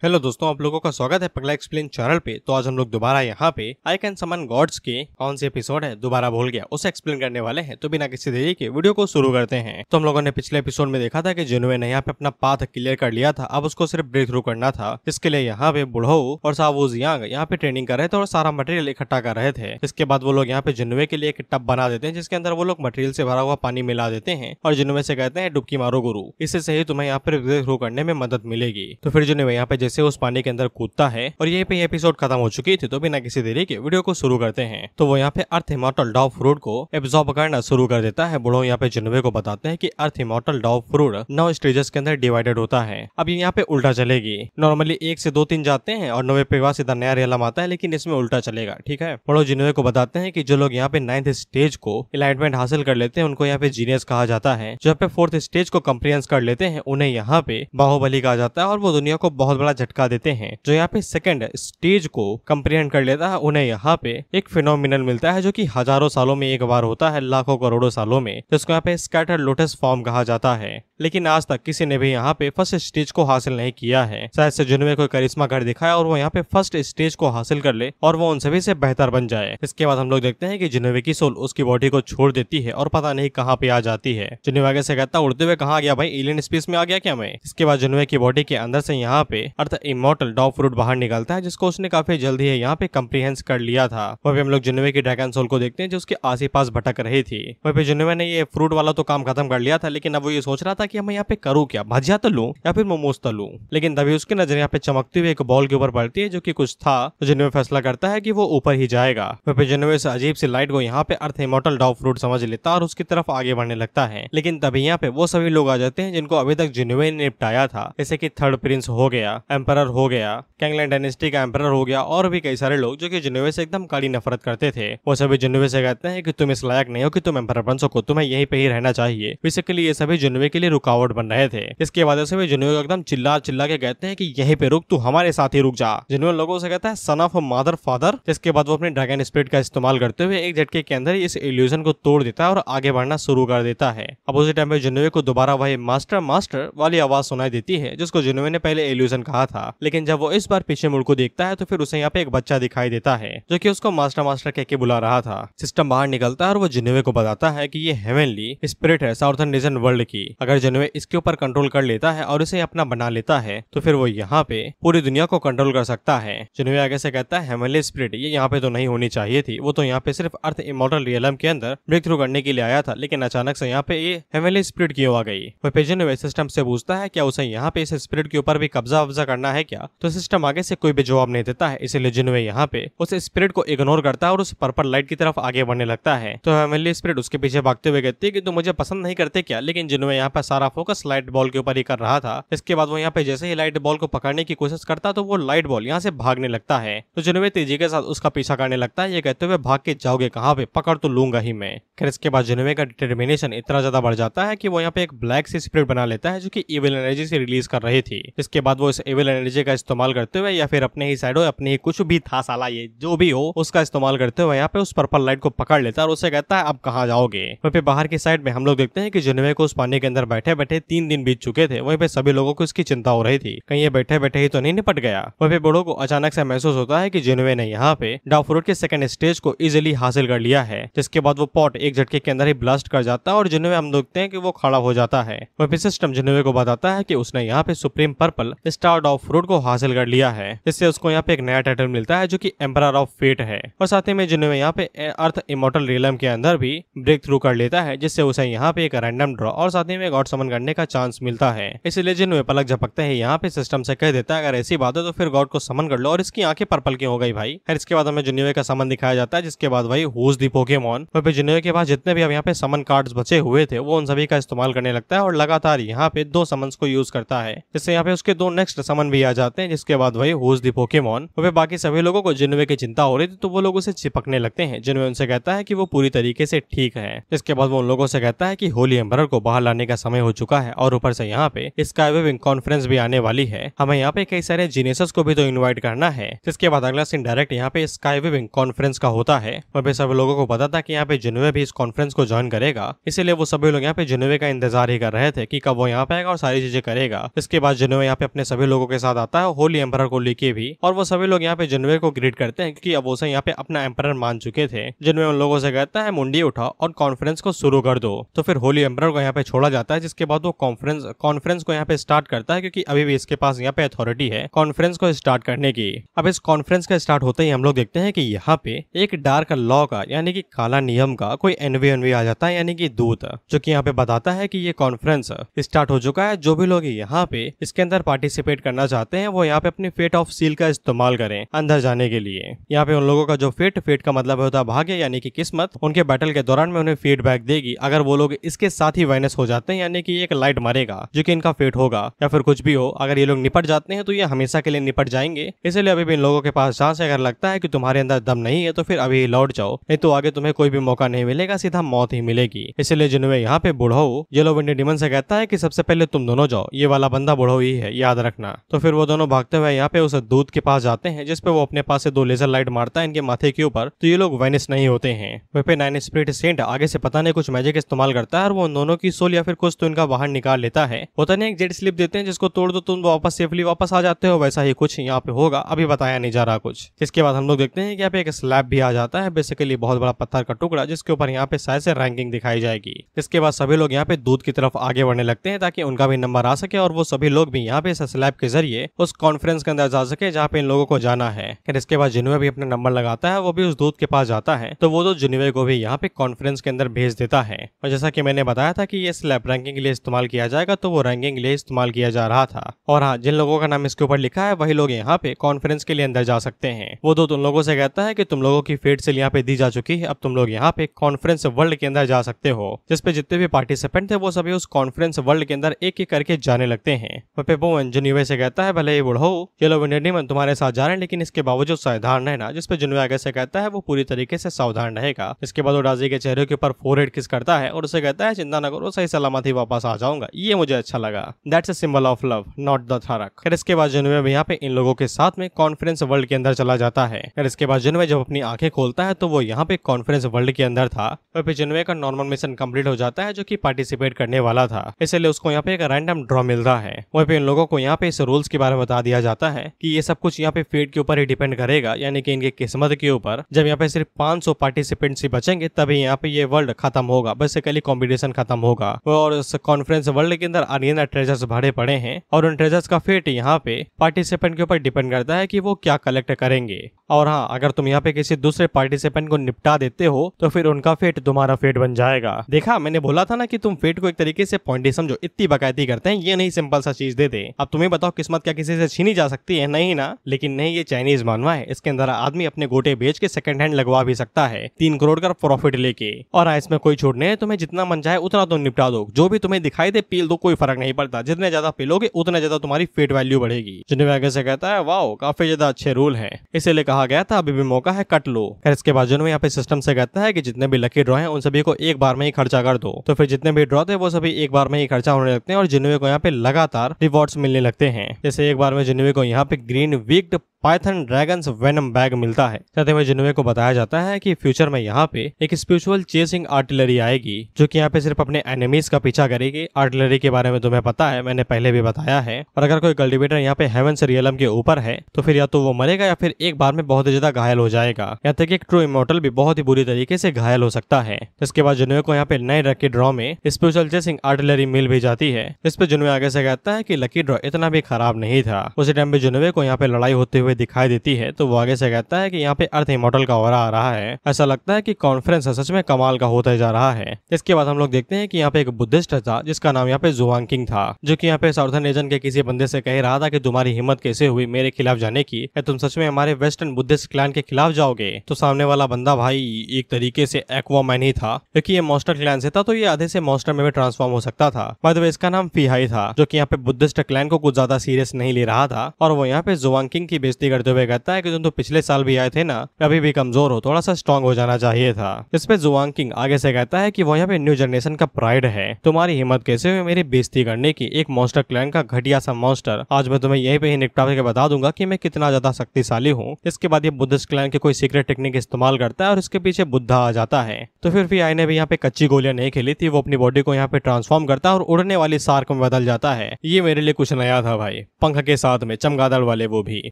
Hello दोस्तों, आप लोगों का स्वागत है पगला एक्सप्लेन चैनल पे। तो आज हम लोग दोबारा यहाँ पे आई कैन समन गॉड्स के कौन से एपिसोड है दोबारा भूल गया उसे एक्सप्लेन करने वाले हैं। तो बिना किसी देरी के वीडियो को शुरू करते हैं। तो हम लोगों ने पिछले एपिसोड में देखा था कि जिन्होंने ने यहाँ पे अपना पाथ क्लियर कर लिया था, अब उसको सिर्फ ब्रेक थ्रू करना था। इसके लिए यहाँ पे बुढ़ऊ और सावू जियांग यहाँ पे ट्रेनिंग कर रहे थे और सारा मटेरियल इकट्ठा कर रहे थे। इसके बाद वो लोग यहाँ पे जिन्नवे के लिए एक टब बना देते हैं जिसके अंदर वो लोग मटेरियल से भरा हुआ पानी मिला देते हैं और जिन्नवे से कहते हैं डुबकी मारो गुरु, इससे सही तुम्हें यहाँ पे ब्रेक थ्रू करने में मदद मिलेगी। तो फिर जिन्नवे यहाँ पे जैसे उस पानी के अंदर कूदता है और यहीं पे एपिसोड खत्म हो चुकी थी। तो बिना किसी देरी के वीडियो को शुरू करते हैं। तो वो यहाँ पे अर्थ इमॉर्टल डॉग फ्रूट को एब्जॉर्ब करना शुरू कर देता है। बुढ़ो यहाँ पे जिन्नवे को बताते हैं कि अर्थ इमॉर्टल डॉग फ्रूट 9 स्टेजेस के अंदर डिवाइडेड होता है। अब ये यहाँ पे उल्टा चलेगी। नॉर्मली 1 से 2 3 जाते हैं और 9वें पे सीधा नया रियलम आता है, लेकिन इसमें उल्टा चलेगा। ठीक है, बुढ़ो जिन्नवे को बताते हैं कि जो लोग यहाँ पे 9th स्टेज को एलाइनमेंट हासिल कर लेते हैं उनको यहाँ पे जीनियस कहा जाता है। जो यहाँ पे 4th स्टेज को कंप्रिहेंस कर लेते हैं उन्हें यहाँ पे बाहुबली कहा जाता है और वो दुनिया को बहुत बड़ा झटका देते हैं। जो यहाँ पे सेकंड स्टेज को कंप्रीहेंड कर लेता है उन्हें यहाँ पे एक फिनोमिनल मिलता है जो कि हजारों सालों में एक बार होता है, लाखों करोड़ों सालों में, जिसको यहाँ पे स्कैटर्ड लोटस फॉर्म कहा जाता है। लेकिन आज तक किसी ने भी यहाँ पे फर्स्ट स्टेज को हासिल नहीं किया है। शायद से जिन्नवे कोई करिश्मा कर दिखाया और वो यहाँ पे फर्स्ट स्टेज को हासिल कर ले और वो उन सभी से बेहतर बन जाए। इसके बाद हम लोग देखते हैं कि जिन्नवे की सोल उसकी बॉडी को छोड़ देती है और पता नहीं कहाँ पे आ जाती है। जिन्नवे आगे से कहता उड़ते हुए कहाँ गया भाई, एलियन स्पेस में आ गया क्या मैं। इसके बाद जिन्नवे की बॉडी के अंदर से यहाँ पे अर्थ इमॉर्टल डॉग फ्रूट बाहर निकलता है जिसको उसने काफी जल्दी है यहाँ पे कंप्रीहेंस कर लिया था। वहीं पे हम लोग जिन्नवे की ड्रैगन सोल को देखते हैं जो उसके आस-पास भटक रही थी। वहीं पे जिन्नवे ने ये फ्रूट वाला तो काम खत्म कर लिया था, लेकिन अब वो ये सोच रहा था कि मैं यहाँ पे करूँ क्या, भजिया तलूं या फिर मोमोज तलूं। लेकिन तभी उसकी नजर यहाँ पे चमकती हुई एक बॉल के ऊपर पड़ती है जो कि कुछ था। तो जिन्नवे फैसला करता है कि वो ऊपर ही जाएगा। वहीं पे जिन्नवे से अजीब सी लाइट को यहाँ पे अर्थ इमॉर्टल डॉग फ्रूट समझ लेता है और उसकी तरफ आगे बढ़ने लगता है। लेकिन तभी यहाँ पे वो सभी लोग आ जाते हैं जिनको अभी तक जिन्नवे ने निपटाया था, जैसे कि थर्ड प्रिंस हो गया, एम्परर हो गया, कैंगलैंड डायनेस्टी का एम्परर हो गया और भी कई सारे लोग जो कि जिन्नवे से एकदम कड़ी नफरत करते थे। वो सभी जिन्नवे से कहते हैं कि तुम इस लायक नहीं हो कि तुम एम्परर बन सको, तुम्हें यहीं पे ही रहना चाहिए। बेसिकली ये सभी जिन्नवे के लिए रुकावट बन रहे थे। इसके बाद सभी जिन्नवे को एकदम चिल्ला चिल्ला के कहते हैं कि यहीं पे रुक, तू हमारे साथ ही रुक जा। जिन्नवे लोगों से कहता है सन ऑफ मदर फादर। इसके बाद वो अपने ड्रैगन स्पिरिट का इस्तेमाल करते हुए एक झटके के अंदर इस इल्यूजन को तोड़ देता है और आगे बढ़ना शुरू कर देता है। अब उसी टाइम पे जिन्नवे को दोबारा वही मास्टर मास्टर वाली आवाज सुनाई देती है जिसको जिन्नवे ने पहले इल्यूजन कहा था। लेकिन जब वो इस बार पीछे मुड़ को देखता है तो फिर उसे यहाँ पे एक बच्चा दिखाई देता है जो कि उसको मास्टर मास्टर कह के बुला रहा था। सिस्टम बाहर निकलता है और वो जिन्नवे को बताता है कि ये हेवनली स्पिरिट है साउथर्न रीजन वर्ल्ड की। अगर जिन्नवे इसके ऊपर कंट्रोल कर लेता है और इसे अपना बना लेता है तो फिर वो यहाँ पे पूरी दुनिया को कंट्रोल कर सकता है। जिन्नवे आगे से कहता है हेवनली स्पिरिट ये यहाँ पे तो नहीं होनी चाहिए थी, वो तो यहाँ पे सिर्फ अर्थ इमॉर्टल रियलम के अंदर ब्रेक थ्रू करने के लिए आया था, लेकिन अचानक से यहाँ पे ये हेवनली स्पिरिट क्यों आ गई। वह जिन्नवे सिस्टम से पूछता है क्या उसे यहाँ पे इस स्पिरिट के ऊपर भी कब्जा वब्जा करना है क्या। तो सिस्टम आगे से कोई भी जवाब नहीं देता है, इसलिए जिन्नवे यहाँ पे उस स्पिरिट को इग्नोर करता है और उस पर्पल लाइट की तरफ आगे बढ़ने लगता है। तो हेवनली स्पिरिट उसके पीछे भागते हुए कहती है कि तुम मुझे पसंद नहीं करते क्या। लेकिन जिन्नवे यहाँ पे सारा फोकस लाइट बॉल के ऊपर ही कर रहा था। इसके बाद वो यहाँ पे जैसे ही लाइट बॉल को पकड़ने की कोशिश करता तो वो लाइट बॉल यहाँ से भागने लगता है। तो जिन्नवे तेजी के साथ उसका पीछा करने लगता है, ये कहते हुए भाग के जाओगे कहाँ पे, पकड़ तो लूंगा ही मैं। खैर इसके बाद जिन्नवे का डिटर्मिनेशन इतना ज्यादा बढ़ जाता है कि वो यहाँ पे एक ब्लैक सी स्पिरिट बना लेता है जो कि इविल एनर्जी से रिलीज कर रही थी। इसके बाद वो इस इविल एनर्जी का इस्तेमाल करते हुए या फिर अपने ही साइड हो अपने ही कुछ भी था साला ये जो भी हो उसका इस्तेमाल करते हुए यहाँ पे उस पर्पल लाइट को पकड़ लेता है और उसे कहता है अब कहाँ जाओगे। वहीं पे बाहर की साइड में हम लोग देखते हैं कि जिन्नवे को उस पानी के अंदर बैठे बैठे 3 दिन बीत चुके थे। वहीं पे सभी लोगों को इसकी चिंता हो रही थी, कहीं ये बैठे बैठे ही तो नहीं निपट गया। वहीं पे बूढ़ों को अचानक से महसूस होता है कि जिन्नवे ने यहाँ पे डॉग फ्रूट के सेकंड स्टेज को इजिली हासिल कर लिया है, जिसके बाद वो पॉट एक झटके के अंदर ही ब्लास्ट कर जाता है और जिन्नवे हम देखते हैं कि वो खड़ा हो जाता है। वहीं पे सिस्टम जिन्नवे को बताता है कि उसने यहाँ पे supreme purple star dog fruit को हासिल कर लिया है, जिससे उसको यहाँ पे एक नया टाइटल मिलता है जो कि एम्परर ऑफ फेट है। और साथ ही में जिन्नवे यहाँ पे अर्थ इमॉर्टल रियलम के अंदर भी ब्रेक थ्रू कर लेता है, जिससे उसे यहाँ पे एक रैंडम ड्रॉ और साथ ही में गॉड समन करने का चांस मिलता है। इसलिए जिन्नवे पलक झपकते हैं यहाँ पे सिस्टम से कह देता है अगर ऐसी बात है तो फिर गॉड को समन कर लो। और इसकी आंखें पर्पल क्यों हो गई भाई। फिर इसके बाद हमें जिन्नवे का समन दिखाया जाता है, जिसके बाद भाई हुज द पोकेमॉन। वहीं पे जिन्नवे के पास जितने भी अब यहाँ पे समन कार्ड्स बचे हुए थे वो उन सभी का इस्तेमाल करने लगता है और लगातार यहाँ पे 2 समन्स को यूज करता है, जिससे यहाँ पे उसके 2 नेक्स्ट समन भी आ जाते हैं। जिसके बाद वही हुज द पोकेमॉन। वहीं बाकी सभी लोगों को जिन्नवे की चिंता हो रही थी तो वो लोग उसे चिपकने लगते हैं। जिन्नवे उनसे कहता है कि वो पूरी तरीके से ठीक है। इसके बाद वो उन लोगों से कहता है कि होली एम्परर को बाहर लाने का समय हो चुका है और ऊपर से यहाँ पे स्काई वेविंग कॉन्फ्रेंस भी आने वाली है, हमें यहाँ पे कई सारे जीनियसेस को भी तो इनवाइट करना है। जिसके बाद अगला सीन डायरेक्ट यहाँ पे स्काई वेविंग कॉन्फ्रेंस का होता है। वहाँ पे सभी लोगों को पता था कि यहाँ पे जिन्नवे भी इस कॉन्फ्रेंस को ज्वाइन करेगा, इसीलिए वो सभी लोग यहाँ पे जिन्नवे का इंतजार ही कर रहे थे कि कब वो यहाँ पे आएगा और सारी चीजें करेगा। इसके बाद जिन्नवे यहाँ पे अपने सभी लोगों के साथ आता है, होली एम्परर को लेके भी, और वो सभी लोग यहाँ पे जिनवे को ग्रीट करते हैं क्योंकि अब उसे यहाँ पे अपना एम्परर मान चुके थे। जिनवे उन लोगों से कहता है मुंडी उठाओ और कॉन्फ्रेंस को शुरू कर दो। तो फिर होली एम्परर को यहाँ पे छोड़ा जाता है, जिसके बाद वो कॉन्फ्रेंस को यहाँ पे स्टार्ट करता है क्योंकि अभी भी इसके पास यहाँ पे अथॉरिटी है कॉन्फ्रेंस को स्टार्ट करने की। अब इस कॉन्फ्रेंस का स्टार्ट होते ही हम लोग देखते हैं कि यहाँ पे एक डार्क लॉ का यानी कि काला नियम का कोई एनवी आ जाता है, यानी कि दूत, जो कि यहाँ पे बताता है कि ये कॉन्फ्रेंस स्टार्ट हो चुका है। जो भी लोग यहाँ पे इसके अंदर पार्टिसिपेट करना चाहते हैं वो यहाँ पे अपनी फेट ऑफ सील का इस्तेमाल करें अंदर जाने के लिए। यहाँ पे उन लोगों का जो फेट का मतलब होता है भाग्य यानी कि किस्मत, उनके बैटल के दौरान में उन्हें फीडबैक देगी अगर वो लोग इसके साथ ही वाइनस हो जाते हैं, यानी कि एक लाइट मारेगा जो कि इनका फेट होगा, या फिर कुछ भी हो। अगर ये लोग निपट जाते हैं तो ये हमेशा के लिए निपट जाएंगे, इसलिए अभी भी इन लोगों के पास चांस है। अगर लगता है कि तुम्हारे अंदर दम नहीं है तो फिर अभी लौट जाओ, नहीं तो आगे तुम्हें कोई भी मौका नहीं मिलेगा, सीधा मौत ही मिलेगी। इसलिए जिन्होंने यहाँ पे बुढ़ऊ येलो विंडेड डीमन से कहता है कि सबसे पहले तुम दोनों जाओ, ये वाला बंदा बुढ़ऊ ही है, याद रखना। तो फिर वो दोनों भागते हुए यहाँ पे उस दूत के पास जाते हैं, जिसपे वो अपने पास से 2 लेजर लाइट मारता है इनके माथे के ऊपर, तो ये लोग वाइनिस नहीं होते हैं। वहीं पे 9 स्पिरिट सेंट आगे से पता नहीं कुछ मैजिक इस्तेमाल करता है और वो उन दोनों की सोल या फिर कुछ तो इनका बाहर निकाल लेता है। होता नहीं एक जेट स्लिप देते हैं जिसको तोड़ दो तुम वापस सेफली वापस आ जाते हो, वैसा ही कुछ यहाँ पे होगा, अभी बताया नहीं जा रहा कुछ। इसके बाद हम लोग देखते हैं कि यहाँ पे एक स्लैब भी आ जाता है, बेसिकली बहुत बड़ा पत्थर का टुकड़ा, जिसके ऊपर यहाँ पे शायद से रैंकिंग दिखाई जाएगी। इसके बाद सभी लोग यहाँ पे दूध की तरफ आगे बढ़ने लगते हैं ताकि उनका भी नंबर आ सके और वो सभी लोग भी यहाँ पे इस स्लैब के जरिए उस कॉन्फ्रेंस के अंदर जा सके जहाँ पे इन लोगों को जाना है। फिर इसके बाद जिन्वे भी अपना नंबर लगाता है, वो भी उस दूध के पास जाता है, तो वो तो जिन्वे को भी यहाँ पे कॉन्फ्रेंस के अंदर भेज देता है। और जैसा कि मैंने बताया था कि ये स्लैब रैंकिंग के लिए इस्तेमाल किया जाएगा, तो वो रैंकिंग के लिए इस्तेमाल किया जा रहा था। और हाँ, जिन लोगों का नाम इसके ऊपर लिखा है वही लोग यहाँ पे कॉन्फ्रेंस के लिए अंदर जा सकते हैं। वो दूध उन लोगों से कहता है कि तुम लोगों की फेट सेल यहाँ पे दी जा चुकी है, अब तुम लोग यहाँ पे कॉन्फ्रेंस वर्ल्ड के अंदर जा सकते हो। जिसपे जितने भी पार्टिसिपेंट थे वो सभी उस कॉन्फ्रेंस वर्ल्ड के अंदर एक एक करके जाने लगते हैं। वो जिन्वे से कहता है भले ही बुढ़ऊ येलो विंडेड डीमन तुम्हारे साथ जा रहे हैं, लेकिन इसके बावजूद सावधान रहना। जिसपे जिन्वे आगे से कहता है वो पूरी तरीके से सावधान रहेगा। इसके बाद वो राजी के चेहरे के ऊपर फोरहेड किस करता है और उसे कहता है चिंता न करो, सही सलामत ही वापस आ जाऊंगा। ये मुझे अच्छा लगा, that's a symbol of love not the थरक। फिर इसके बाद जिन्वे भी यहाँ पे इन लोगों के साथ में कॉन्फ्रेंस वर्ल्ड के अंदर चला जाता है। फिर इसके बाद जिन्वे जब अपनी आंखें खोलता है तो वो यहाँ पे कॉन्फ्रेंस वर्ल्ड के अंदर था। फिर जिन्वे का नॉर्मल मिशन कंप्लीट हो जाता है जो कि पार्टिसिपेट करने वाला था, इसलिए उसको यहाँ पे एक रैंडम ड्रॉ मिलता है। वहीं पे इन लोगों को यहाँ पे इस रूल्स के बारे में बता दिया जाता है कि ये सब कुछ यहाँ पे फेट के ऊपर ही डिपेंड करेगा, यानी कि इनकी किस्मत के ऊपर। जब यहाँ पे सिर्फ 500 पार्टिसिपेंट्स ही बचेंगे तभी यहाँ पे ये वर्ल्ड खत्म होगा, बेसिकली कॉम्पिटिशन खत्म होगा। और इस कॉन्फ्रेंस वर्ल्ड के अंदर अनगिनत ट्रेजर्स भरे पड़े हैं और उन ट्रेजर्स का फेट यहाँ पे पार्टिसिपेंट के ऊपर डिपेंड करता है कि वो क्या कलेक्ट करेंगे। और हाँ, अगर तुम यहाँ पे किसी दूसरे पार्टिसिपेंट को निपटा देते हो तो फिर उनका फेट तुम्हारा फेट बन जाएगा। देखा, मैंने बोला था ना कि तुम फेट को एक तरीके से पॉइंट समझो, इतनी बकायदी करते हैं, ये नहीं सिंपल सा चीज दे दे। अब तुम्हें बताओ किस्मत क्या किसी से छीनी जा सकती है? नहीं ना। लेकिन नहीं, ये चाइनीज मानवा है, इसके अंदर आदमी अपने गोटे बेच के सेकंड हैंड लगवा भी सकता है 3 करोड़ का प्रॉफिट लेके। और हाँ, इसमें कोई छूट नहीं है, तुम्हें जितना मन चाहे उतना तुम निपटा दो, जो भी तुम्हें दिखाई दे पील दो, कोई फर्क नहीं पड़ता। जितने ज्यादा पीलोगे उतना ज्यादा तुम्हारी फेट वैल्यू बढ़ेगी। जिन्हें आगे से कहता है वाओ, काफी ज्यादा अच्छे रूल है, इसीलिए कहा गया था अभी भी मौका है, कट लो। फिर इसके बाद जिन्होंने यहाँ पे सिस्टम से कहता है कि जितने भी लकी ड्रॉ हैं उन सभी को एक बार में ही खर्चा कर दो। तो फिर जितने भी ड्रॉ थे वो सभी एक बार में ही खर्चा होने लगते हैं और जिन्होंने को यहाँ पे लगातार रिवॉर्ड्स मिलने लगते हैं। जैसे एक बार में जिन्होंने को यहाँ पे green wicked python dragon's venom bag मिलता है। साथ ही में जिन्वे को बताया जाता है कि फ्यूचर में यहाँ पे एक स्पिरिचुअल चेसिंग आर्टिलरी आएगी जो कि यहाँ पे सिर्फ अपने एनिमीज का पीछा करेगी। आर्टिलरी के बारे में तुम्हें पता है, मैंने पहले भी बताया है। और अगर कोई कल्टिवेटर यहाँ पे हेवंस रियलम के ऊपर है तो फिर या तो वो मरेगा या फिर एक बार में बहुत ही ज्यादा घायल हो जाएगा। यहाँ तक एक ट्रू इमोर्टल भी बहुत ही बुरी तरीके से घायल हो सकता है। इसके बाद जिन्वे को यहाँ पे नए लकी ड्रॉ में स्पिरिचुअल चेसिंग आर्टिलरी मिल भी जाती है। इस पे जिन्वे आगे से कहता है कि लकी ड्रॉ इतना भी खराब नहीं था। उसी टाइम पे जिन्वे को यहाँ पे लड़ाई होते हुए दिखाई देती है तो वो आगे से कहता है कि यहाँ पे अर्थ इमॉर्टल का ऑरा आ रहा है। ऐसा लगता है कि कॉन्फ्रेंस सच में कमाल का होता जा रहा है। इसके बाद हम लोग देखते हैं कि यहाँ पे एक बुद्धिस्ट था जिसका नाम यहाँ पे जुआंग किंग था, जो कि यहाँ पे साउथर्न रीजन के किसी बंदे से कह रहा था कि तुम्हारी हिम्मत कैसे हुई मेरे खिलाफ जाने की, क्या तुम सच में हमारे वेस्टर्न बुद्धिस्ट क्लैन के खिलाफ जाओगे? तो सामने वाला बंदा भाई एक तरीके से एक्वामैन ही था, क्योंकि ये मॉन्स्टर क्लैन से था तो ये आधे से मॉन्स्टर में भी ट्रांसफॉर्म हो सकता था। बाय द वे इसका नाम फीहाई था, जो कि यहाँ पे बुद्धिस्ट क्लैन को कुछ ज्यादा सीरियस नहीं ले रहा था और वो यहाँ पे जुआंग किंग की बेइज्जती बेइज्जती करते हुए कहता है कि तुम तो पिछले साल भी आए थे ना, अभी भी कमजोर हो, थोड़ा सा स्ट्रांग हो जाना चाहिए था। इस पे जुआंग किंग आगे से कहता है कि वो यहाँ पे न्यू जनरेशन का प्राइड है, तुम्हारी हिम्मत कैसे हुई मेरी बेइज्जती करने की, एक मॉन्स्टर क्लैन का घटिया सा मॉन्स्टर, आज मैं तुम्हें यहीं पे ही निपटा के बता दूंगा कि मैं कितना ज्यादा शक्तिशाली हूँ। इसके बाद ये बुद्धिस्ट क्लैन की कोई सीक्रेट टेक्निक इस्तेमाल करता है और इसके पीछे बुद्धा आ जाता है। तो फिर भी ने भी यहाँ पे कच्ची गोलियां नहीं खेली थी, वो अपनी बॉडी को यहाँ पे ट्रांसफॉर्म करता है और उड़ने वाली शार्क में बदल जाता है। ये मेरे लिए कुछ नया था भाई, पंख के साथ में चमगादड़ वाले, वो भी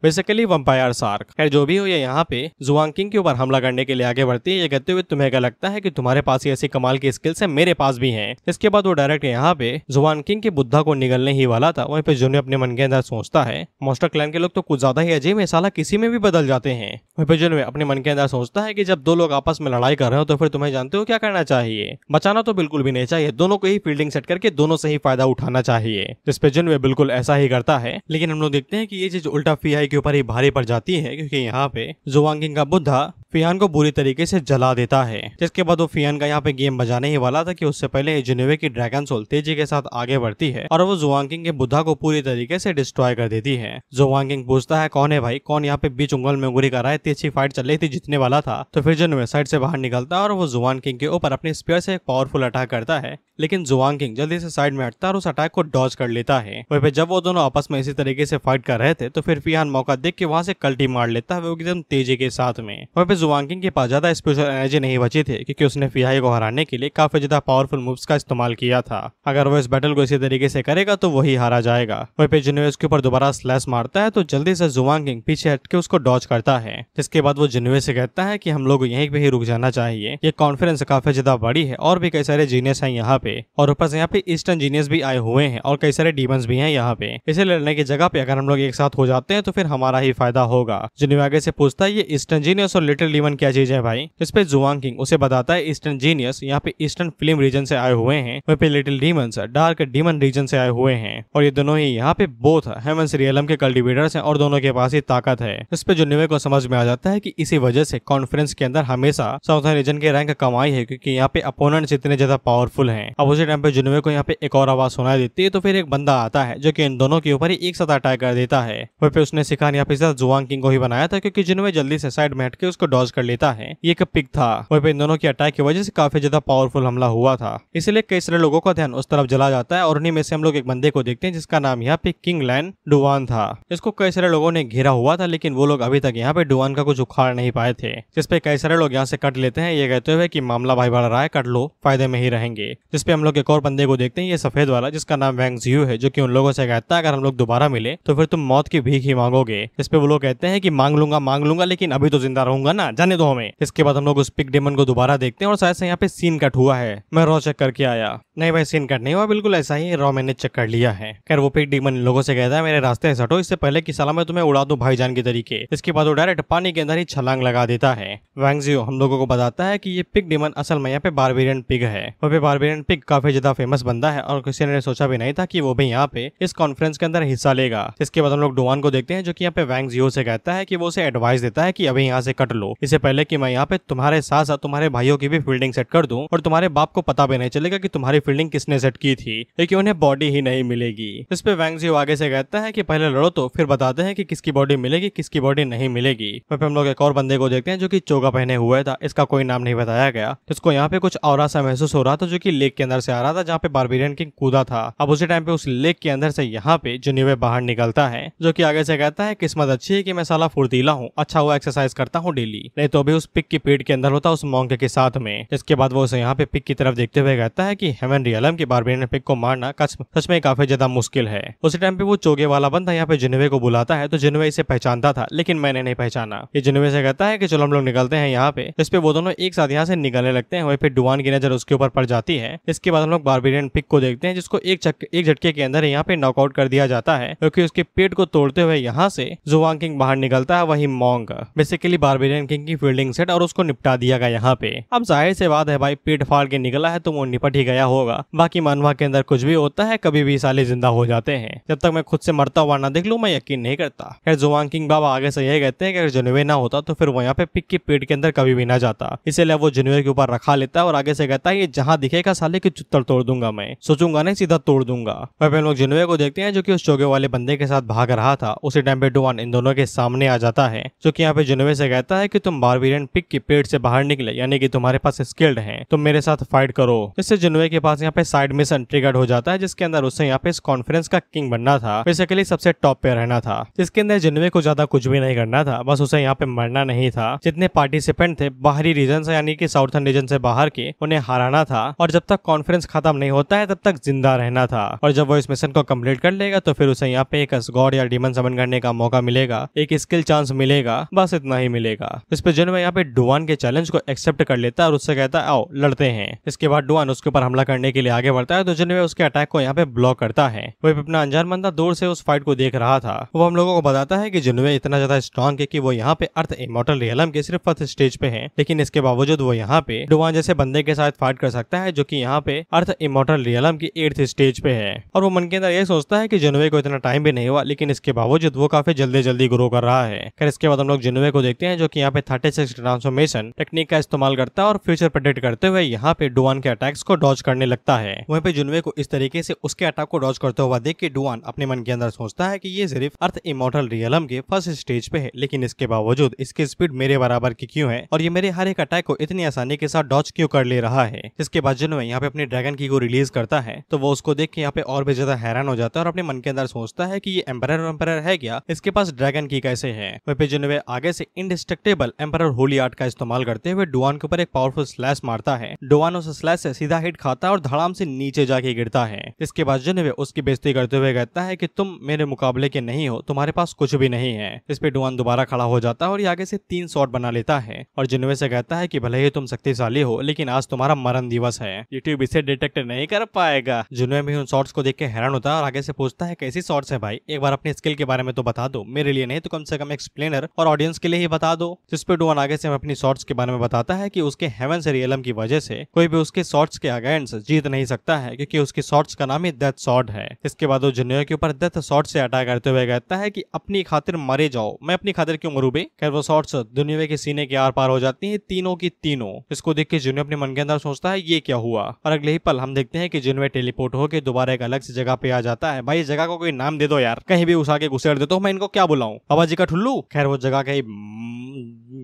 बेसिकली वंपायर शार्क। खैर जो भी हो, ये यहाँ पे जुआंग किंग के ऊपर हमला करने के लिए आगे बढ़ती है, ये कहते हुए तुम्हें क्या लगता है कि तुम्हारे पास ऐसी कमाल की स्किल्स है, मेरे पास भी हैं। इसके बाद वो डायरेक्ट यहाँ पे जुआंग किंग के बुद्धा को निगलने ही वाला था, वहीं पे जुन्ने अपने मन के अंदर सोचता है मॉन्स्टर क्लैन के लोग तो कुछ ज्यादा ही अजीब है, साला किसी में भी बदल जाते हैं। वहीं पे जुन्ने अपने मन के अंदर सोचता है कि जब दो लोग आपस में लड़ाई कर रहे हो तो फिर तुम्हें जानते हो क्या करना चाहिए, बचाना तो बिल्कुल भी नहीं चाहिए, दोनों को ही फील्डिंग सेट करके दोनों से ही फायदा उठाना चाहिए। जिस पे जुन्ने बिल्कुल ऐसा ही करता है, लेकिन हम लोग देखते हैं कि ये चीज उल्टा फियाई के ऊपर ही भारी पड़ जाती है, क्योंकि यहाँ पे जुआंग किंग का बुद्धा फियान को बुरी तरीके से जला देता है। जिसके बाद वो फियान का यहाँ पे गेम बजाने ही वाला था कि उससे पहले जिनेवे की ड्रैगन सोल तेजी के साथ आगे बढ़ती है और वो जुआंग किंग के बुद्धा को पूरी तरीके से डिस्ट्रॉय कर देती है। जुआंग किंग पूछता है कौन है भाई, कौन यहाँ पे बीच उंगल में उंगली कर रहा है, इतनी अच्छी फाइट चल रही थी, जीतने वाला था। तो फिर जिनेवे साइड से बाहर निकलता है और वो जुआंग किंग के ऊपर अपने स्पीयर से एक पावरफुल अटैक करता है, लेकिन जुआंग किंग जल्दी से साइड में हटता है और उस अटैक को डॉज कर लेता है। वहीं पे जब वो दोनों आपस में इसी तरीके से फाइट कर रहे थे तो फिर फियान मौका देख के वहां से कल्टी मार लेता है, वो एकदम तेजी के साथ में। वहीं पे जुआंग किंग के पास ज्यादा स्पेशल एनर्जी नहीं बची थी, क्योंकि उसने फियाई को हराने के लिए काफी ज्यादा पावरफुल मूव्स का इस्तेमाल किया था। अगर वो इस बैटल को इसी तरीके से करेगा तो वही हारा जाएगा। वहीं पे जिन्वे उसके ऊपर दोबारा स्लैश मारता है तो जल्दी से जुआंग किंग पीछे हटके उसको डॉज करता है। जिसके बाद वो जिन्वे से कहता है कि हम लोग यहीं पे ही रुक जाना चाहिए, ये कॉन्फ्रेंस काफी ज्यादा बड़ी है और भी कई सारे जीनियस हैं यहाँ पे, और ऊपर से यहाँ पे ईस्टर्न जीनियस भी आए हुए हैं और कई सारे डीमंस भी हैं यहाँ पे। इसे लड़ने की जगह पे अगर हम लोग एक साथ हो जाते हैं तो फिर हमारा ही फायदा होगा। जिन्वे आगे से पूछता है ये ईस्टर्न जीनियस और लिटिल डीमन क्या चीज है भाई। इस पे जुआंग किंग उसे बताता है ईस्टर्न जीनियस यहाँ पे ईस्टर्न फिल्म रीजन से आए हुए हैं, वहीं पे little demons dark demon region से आए हुए हैं, और ये दोनों ही यहाँ पे बोथ हेवंस रियलम के कल्टिवेटर्स हैं और दोनों के पास ही ताकत है। इस पे जुन्वे को समझ में आ जाता है कि इसी वजह से कॉन्फ्रेंस के अंदर हमेशा साउथर्न रीजन के रैंक कमाई है, क्योंकि यहाँ पे अपोनेंट्स इतने ज्यादा पावरफुल हैं। अब उसी टाइम पे जुन्वे को यहाँ पे एक और आवाज सुनाई देती है, तो फिर एक बंदा आता है जो कि इन दोनों के ऊपर ही एक साथ अटैक कर देता है। वहीं पे उसने शिकार यहाँ पे जुआंग किंग को ही बनाया था, क्योंकि जुन्वे जल्दी से साइड में हटके उसको डॉज कर लेता है। ये एक पिग था, वहीं पे इन दोनों की अटैक की वजह से काफी ज्यादा पावरफुल हमला हुआ था, इसलिए कई सारे लोगों का ध्यान उस तरफ चला जाता है। और उन्हीं में से हम लोग एक बंदे को देखते हैं जिसका नाम यहाँ पे किंग लैन डुआन था। इसको कई सारे लोगों ने घेरा हुआ था, लेकिन वो लोग अभी तक यहाँ पे डुआन का कुछ उखाड़ नहीं पाए थे, जिसपे कई सारे लोग यहाँ से कट लेते हैं, ये कहते हुए कि मामला भाई बढ़ रहा है, कट लो, फायदे में ही रहेंगे। जिसपे हम लोग एक और बंदे को देखते हैं, ये सफेद वाला जिसका नाम वैंग जियो है, जो कि उन लोगों से कहता है अगर हम लोग दोबारा मिले तो फिर तुम मौत की भीख ही मांगोगे। जिसपे वो लोग कहते हैं कि मांग लूंगा, लेकिन अभी तो जिंदा रहूंगा ना, जाने दो हमें। इसके बाद हम लोग उस पिग डेमन को दोबारा देखते हैं और शायद से यहाँ पे सीन कट हुआ है, मैं रॉ चेक करके आया। नहीं भाई, सीन कट नहीं हुआ, बिल्कुल ऐसा ही रॉ मैंने चेक कर लिया है। खैर वो पिग डेमन लोगों से कहता है मेरे रास्ते से हटो, इससे पहले कि साला मैं तुम्हें उड़ा दूं भाईजान के तरीके। इसके बाद वो डायरेक्ट पानी के अंदर ही छलांग लगा देता है। वैंग जियो हम लोगों को बताता है कि ये पिग डेमन असल में यहाँ पे बारबेरियन पिग है। वहाँ पे बारबेरियन पिग काफी ज्यादा फेमस बंदा है और किसी ने सोचा भी नहीं था कि वो भी यहाँ पे इस कॉन्फ्रेंस के अंदर हिस्सा लेगा। इसके बाद हम लोग डुआन को देखते हैं, जो कि यहाँ पे वैंग जियो से कहता है कि वो उसे एडवाइस देता है कि अभी यहाँ से कट लो, इससे पहले कि मैं यहाँ पे तुम्हारे साथ साथ तुम्हारे भाइयों की भी फील्डिंग सेट कर दूं और तुम्हारे बाप को पता भी नहीं चलेगा कि तुम्हारी फील्डिंग किसने सेट की थी, क्योंकि उन्हें बॉडी ही नहीं मिलेगी। इस पे वैंग जियो आगे से कहता है कि पहले लड़ो तो फिर बताते हैं कि किसकी बॉडी मिलेगी किसकी बॉडी नहीं मिलेगी। वहीं पे हम लोग एक और बंदे को देखते हैं जो कि चोगा पहने हुआ था, इसका कोई नाम नहीं बताया गया, जिसको यहाँ पे कुछ और सा महसूस हो रहा था, जो कि लेक के अंदर से आ रहा था जहाँ पे बारबेरियन किंग कूदा था। अब उसी टाइम पे उस लेक के अंदर से यहाँ पे जिन्वे बाहर निकलता है, जो कि आगे से कहता है किस्मत अच्छी है कि मैं साला फुर्तीला हूँ, अच्छा हुआ एक्सरसाइज करता हूँ डेली, नहीं तो अभी उस पिग की पेट के अंदर होता उस मोंक के साथ में। इसके बाद वो उसे यहाँ पे पिग की तरफ देखते हुए कहता है कि हेवन रियलम की बारबेरियन पिग को मारना सच में काफी ज्यादा मुश्किल है। उसी टाइम पे वो चोगे वाला बंदा यहाँ पे जिन्वे को बुलाता है, तो जिन्वे इसे पहचानता था, लेकिन मैंने नहीं पहचाना। ये जिन्वे से कहता है कि चलो हम लोग निकलते हैं यहाँ पे। इस पे वो दोनों एक साथ यहाँ से निकलने लगते हैं। वहीं पे डुआन की नजर उसके ऊपर पड़ जाती है। इसके बाद हम लोग बारबेरियन पिग को देखते हैं, जिसको एक झटके के अंदर यहाँ पे नॉकआउट कर दिया जाता है, क्योंकि उसके पेट को तोड़ते हुए यहाँ से जुआंग किंग बाहर निकलता है, वही मोंग बेसिकली बारबेरियन किंग की फील्डिंग सेट, और उसको निपटा दिया गया यहाँ पे। अब जाहिर से बात है भाई, पेट फाड़ के निकला है तो वो निपट ही गया होगा। बाकी मनवा के अंदर कुछ भी होता है, कभी भी साले जिंदा हो जाते हैं। जब तक मैं खुद से मरता हुआ ना देख लूं मैं यकीन नहीं करता। खैर जुआंग किंग बाबा आगे से यही कहते हैं कि अगर जिन्वे ना होता तो फिर वो यहाँ पे पिग के पेट के अंदर कभी भी ना जाता, इसलिए वो जिन्वे के ऊपर रखा लेता है और आगे से कहता है ये जहां दिखेगा साले की चुत्तर तोड़ दूंगा, मैं सोचूंगा नहीं सीधा तोड़ दूंगा। वहीं पे हम लोग जिन्वे को देखते हैं, जो कि उस चोगे वाले बंदे के साथ भाग रहा था। उसी टाइम पे डुआन डुआन इन दोनों के सामने आ जाता है, जो कि यहाँ पे जुनवे से कहता है कि तुम बारबेरियन पिग की पेट से बाहर निकले, यानी कि तुम्हारे पास स्किल्ड हैं, तुम मेरे साथ फाइट करो। इससे जुनवे के पास यहाँ पे साइड मिशन ट्रिगर्ड हो जाता है, जिसके अंदर उससे यहाँ पे इस कॉन्फ्रेंस का किंग बनना था, बेसिकली सबसे टॉप पे रहना था, जिसके अंदर जुनवे को ज्यादा कुछ भी नहीं करना था, बस उसे यहाँ पे मरना नहीं था। जितने पार्टिसिपेंट थे बाहरी रीजन से, यानी कि साउथर्न रीजन से बाहर के, उन्हें हराना था, और जब तक कॉन्फ्रेंस खत्म नहीं होता है तब तक जिंदा रहना था। और जब वो इस मिशन को कंप्लीट कर लेगा तो फिर उसे यहाँ पे एक गॉड या डीमन समन करने का मौका मिलेगा, एक स्किल चांस मिलेगा, बस इतना ही मिलेगा। इस पे जुनवे यहाँ पे डुआन के चैलेंज को एक्सेप्ट कर लेता है और उससे कहता है आओ लड़ते हैं। इसके बाद डुआन उसके ऊपर हमला करने के लिए आगे बढ़ता है, तो जुनवे उसके अटैक को यहाँ पे ब्लॉक करता है। वो अपना अनजान बंदा दूर से उस फाइट को देख रहा था। वो हम लोगों को बताता है कि जुनवे इतना ज्यादा स्ट्रॉन्ग है कि वो यहाँ पे अर्थ इमॉर्टल रियलम के सिर्फ फर्स्ट स्टेज पे है, लेकिन इसके बावजूद वो यहाँ पे डुआन जैसे बंदे के साथ फाइट कर सकता है, जो कि यहाँ पे अर्थ इमॉर्टल रियलम की 8th स्टेज पे है। और वो मन के अंदर ये सोचता है कि जुनवे को इतना टाइम भी नहीं हुआ, लेकिन इसके बावजूद वो काफी जल्दी ग्रो कर रहा है। फिर इसके बाद हम लोग जुनवे को देखते हैं, जो कि यहाँ पे 36 ट्रांसफॉर्मेशन टेक्निक का इस्तेमाल करता है और फ्यूचर प्रेडिक्ट करते हुए यहाँ पे डुआन के अटैक्स को डॉज करने लगता है। वहीं पे जुनवे को इस तरीके से उसके अटैक को डॉज करते हुआ देख के डुआन अपने मन के अंदर सोचता है कि ये सिर्फ अर्थ इमॉर्टल रियलम के फर्स्ट स्टेज पे है, लेकिन इसके बावजूद इसकी स्पीड मेरे बराबर की क्यों है और ये मेरे हर एक अटैक को इतनी आसानी के साथ डॉज क्यों कर ले रहा है। इसके बाद जुनवे यहाँ पे अपनी ड्रैगन की को रिलीज करता है, तो वो उसको देख के यहाँ पे और भी ज्यादा हैरान हो जाता है और अपने मन के अंदर सोचता है कि ये एम्परर है क्या, इसके पास ड्रैगन की कैसे है। वहीं पे जुनवे आगे से इंडिस्ट्रक्टेबल एम्परर होली आर्ट का इस्तेमाल करते हुए डुआन के ऊपर एक पावरफुल स्लैश मारता है। डुआन उस स्लैश से सीधा हिट खाता है और धड़ाम से नीचे जाके गिरता है। इसके बाद जुनवे उसकी बेइज्जती करते हुए कहता है कि तुम मेरे मुकाबले के नहीं हो, तुम्हारे पास कुछ भी नहीं है। इस पे डुआन दोबारा खड़ा हो जाता है और ये आगे से 3 शॉट बना लेता है और जुनवे से कहता है कि भले ही तुम शक्तिशाली हो, लेकिन आज तुम्हारा मरण दिवस है, यूट्यूब इसे डिटेक्ट नहीं कर पाएगा। जुनवे भी उन शॉट्स को देख के हैरान होता है और आगे से पूछता है कैसी शॉट्स है भाई, एक बार अपनी स्किल के बारे में तो बता दो, मेरे लिए नहीं तो कम से कम एक्सप्लेनर और ऑडियंस के लिए ही बता दो। जिस पे डुआन आगे से हमें अपनी शॉट्स के बारे में बताता है कि उसके हेवन से रियलम की वजह से कोई भी उसके शॉट्स के अगेंस्ट जीत नहीं सकता है, क्योंकि उसके शॉट्स का नाम ही डेथ शॉट है। इसके बाद वो जुनवे के ऊपर डेथ शॉट से अटैक करते हुए कहता है कि अपनी खातिर मरे जाओ, मैं अपनी खातिर क्यों मरूं बे। खैर वो शॉट्स जुनवे के सीने के आर पार हो जाती है, तीनों की तीनों। इसको देख के जुनवे अपने मन के अंदर सोचता है ये क्या हुआ, और अगले ही पल हम देखते हैं कि जुनवे टेलीपोर्ट होकर दोबारा एक अलग सी जगह पे आ जाता है। भाई इस जगह को कोई नाम दे दो यार, कहीं भी उठा के घुसेड़ दे तो मैं इनको क्या बुलाऊं, बाबा जी का ठुल्लू। खैर वो जगह कहीं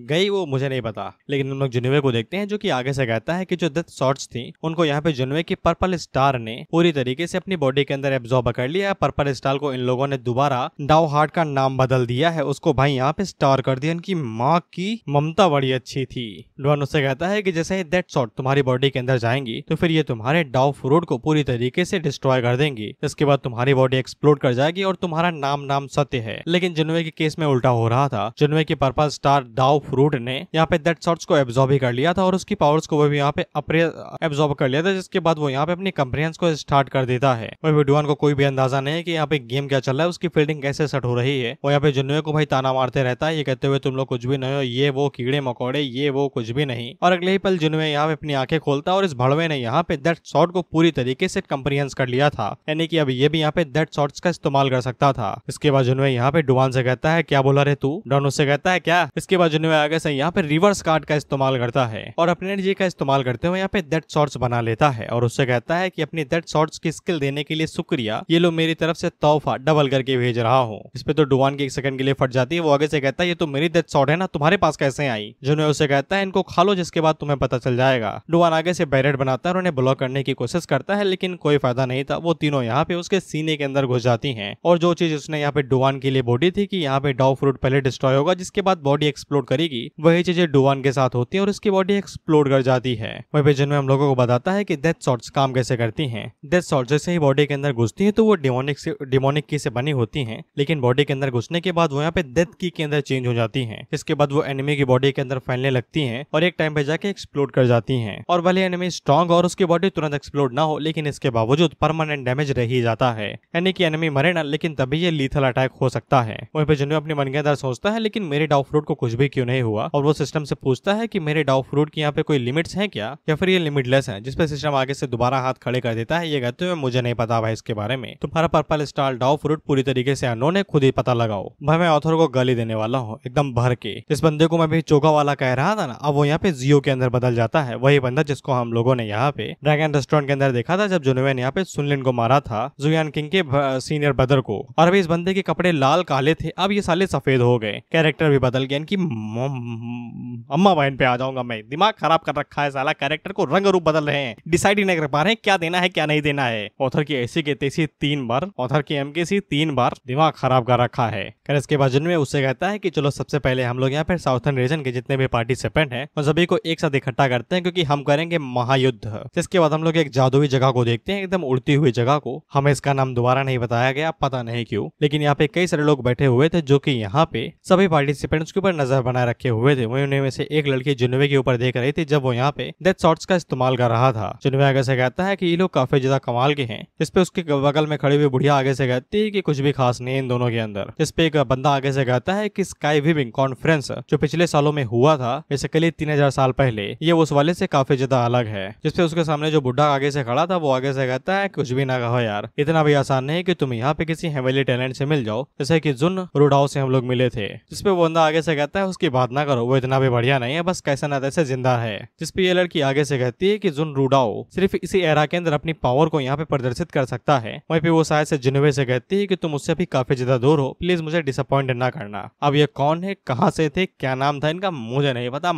गई वो मुझे नहीं पता, लेकिन हम लोग जुनवे को देखते हैं जो कि आगे से कहता है कि जो डेथ शॉट्स थी उनको यहाँ पे जुनवे की पर्पल स्टार ने पूरी तरीके से अपनी बॉडी के अंदर एब्जॉर्ब कर लिया है। पर्पल स्टार को इन लोगों ने दोबारा डाउ हार्ट का नाम बदल दिया है, उसको भाई यहाँ पे स्टार कर दिया। इनकी माँ की ममता बड़ी अच्छी थी। डुआन उससे कहता है कि जैसे ही डेथ शॉट तुम्हारी बॉडी के अंदर जाएंगी तो फिर ये तुम्हारे डाउ फ्रूट को पूरी तरीके से डिस्ट्रॉय कर देंगी, इसके बाद तुम्हारी बॉडी एक्सप्लोड कर जाएगी और तुम्हारा नाम सत्य है। लेकिन जुनवे के केस में उल्टा हो रहा था। जुनवे की पर्पल स्टार डाउ फ्रूट ने यहाँ पे डेथ शॉट्स को एब्जॉर्ब ही कर लिया था और उसकी पावर्स को वो भी यहाँ पे एब्जॉर्ब कर लिया था, जिसके बाद वो यहाँ पे अपनी कंप्रेहेंस को स्टार्ट कर देता है। वही डुआन को कोई भी अंदाजा नहीं है कि यहाँ पे गेम क्या चल रहा है, उसकी फील्डिंग कैसे सेट हो रही है। वो यहाँ पे जुनवे को भाई ताना मारते रहता है, ये कहते हुए तुम लोग कुछ भी नहीं हो, ये वो कीड़े मकोड़े, ये वो कुछ भी नहीं। और अगले ही पल जुनवे यहाँ पे अपनी आंखें खोलता है और इस भड़वे ने यहाँ पे डेथ शॉट को पूरी तरीके से कंप्रेहेंस कर लिया था, यानी कि अब ये भी यहाँ पे डेथ शॉट्स का इस्तेमाल कर सकता था। इसके बाद जुनवे यहाँ पे डुआन से कहता है क्या बोला रे तू। डुआन उससे कहता है क्या। इसके बाद जुनवे आगे से यहाँ पे रिवर्स कार्ड का इस्तेमाल करता है और अपने एनर्जी का इस्तेमाल करते हुए यहाँ पे डेथ शॉट्स बना लेता है और उससे कहता है कि अपनी डेथ शॉट्स की स्किल देने के लिए शुक्रिया, ये लो मेरी तरफ से तोहफा डबल करके भेज रहा हूँ। इस पे तो डुआन की 1 सेकंड के लिए फट जाती है। वो आगे से कहता है ये तो मेरी डेथ शॉट है ना, तुम्हारे पास कैसे आई। जुनवे उससे कहता है इनको खा लो, जिसके बाद तुम्हें पता चल जाएगा। डुआन आगे से बैरियर बनाता है और उन्हें ब्लॉक करने की कोशिश करता है, लेकिन कोई फायदा नहीं था। वो तीनों यहाँ पे उसके सीने के अंदर घुस जाती हैं और जो चीज उसने यहाँ पे डुआन के लिए बॉडी थी कि यहाँ पे डाउ फ्रूट पहले डिस्ट्रॉय होगा जिसके बाद बॉडी एक्सप्लोड करेगी, वही चीजें डुआन के साथ होती है और उसकी बॉडी एक्सप्लोड कर जाती है। वही पे जुनवे हम लोगों को बताता है कि डेथ शॉट्स काम कैसे करती हैं। डेथ शॉट जैसे ही बॉडी के अंदर घुसती है तो वो डिमोनिक की से बनी होती हैं, लेकिन बॉडी के अंदर घुसने के बाद वो यहाँ पे डेथ की के अंदर चेंज हो जाती हैं। इसके बाद वो एनिमी की बॉडी के अंदर फैलने लगती हैं और एक टाइम पे जाके एक्सप्लोड कर जाती हैं। और भले एनिमी स्ट्रॉन्ग और उसकी बॉडी तुरंत एक्सप्लोड ना हो, लेकिन इसके बावजूद परमानेंट डैमेज रह ही जाता है, यानी कि एनिमी मरे ना, लेकिन तभी ये लीथल अटैक हो सकता है। वहीं पे जुनवे अपने मन के अंदर सोचता है लेकिन मेरे डाउ फ्रूट को कुछ भी क्यों नहीं हुआ, और वो सिस्टम से पूछता है कि मेरे डाउ फ्रूट की यहाँ पे कोई लिमिट्स हैं क्या, या फिर ये लिमिटलेस है, जिसपे सिस्टम आगे से दोबारा हाथ खड़े कर देता है। ये कहते हुए मुझे नहीं पता भाई इसके बारे में, तुम्हारा पर्पल स्टार डाउ फ्रूट पूरी तरीके से अननोन है, खुद ही पता लगाओ। भाई मैं ऑथर को गाली देने वाला हूँ एकदम भर के। इस बंदे को मैं भी चोगा वाला कह रहा था ना, अब वो यहाँ पे जियो के अंदर बदल जाता है। वही बंदा जिसको हम लोगों ने यहाँ पे ड्रैगन रेस्टोरेंट के अंदर देखा था जब जुनवे ने यहाँ पे सुनलिन को मारा था, जुयान किंग के सीनियर ब्रदर को। और अभी इस बंदे के कपड़े लाल काले थे, अब ये साले सफेद हो गए, कैरेक्टर भी बदल गया। इनकी अम्मा बहन पे आ जाऊंगा मैं, दिमाग खराब कर रखा है साला, कैरेक्टर को रंग रूप बदल रहे हैं, डिसाइड ही नहीं कर पा रहे हैं क्या देना है क्या नहीं देना है। ऑथर की ऐसी के तैसी 3 बार, ऑथर की एम के सी 3 बार दिमाग खराब कर रखा है। फिर इसके बाद जिनमें उससे कहता है कि चलो सबसे पहले हम लोग यहाँ पे साउथर्न रीजन के जितने भी पार्टिसिपेंट हैं उन सभी को एक साथ इकट्ठा करते हैं, क्योंकि हम करेंगे महायुद्ध। जिसके बाद हम लोग एक जादुई जगह को देखते हैं, एकदम उड़ती हुई जगह को। हमें इसका नाम दोबारा नहीं बताया गया, पता नहीं क्यों, लेकिन यहाँ पे कई सारे लोग बैठे हुए थे जो कि यहाँ पे सभी पार्टिसिपेंट्स के ऊपर नजर बनाए रखे हुए थे। वहीं उनमें से एक लड़की जिन्वे के ऊपर देख रही थी जब वो यहाँ पे डेथ शॉट्स का इस्तेमाल कर रहा था। जिन्वे आगे से कहता है कि ये लोग काफी ज्यादा कमाल के हैं। जिसपे उसके बगल में खड़ी हुई बुढ़िया आगे से कहती है कि कुछ भी खास नहीं इन दोनों के अंदर। जिसपे एक बंदा आगे से कहता है कि स्काई वीविंग कॉन्फ्रेंस जो पिछले सालों में हुआ था, बेसिकली 3000 साल पहले, ये उस वाले से काफी ज्यादा अलग है। जिसपे उसके सामने जो बुढ़ा आगे से खड़ा था वो आगे से कहता है कुछ भी ना कहो यार, इतना भी आसान नहीं कि तुम यहाँ पे किसी हेवेली टैलेंट से मिल जाओ जैसे कि जुन रुडाओ से हम लोग मिले थे। जिसपे वो बंदा आगे से कहता है उसकी बात ना करो, वो इतना भी बढ़िया नहीं है, बस कैसा ना तैसे जिंदा है। जिसपे ये लड़की आगे से कहती है कि जुन रुडाओ सिर्फ इसी एरा के अंदर अपनी पावर को यहाँ पे प्रदर्शित कर सकता है। वहीं पे वो शायद से जिन्वे से कहती है कि तुम उससे भी काफी ज्यादा दूर हो, प्लीज मुझे डिसअपॉइंट ना करना। अब ये कौन है, कहाँ से थे, क्या नाम था इनका, मुझे नहीं पता,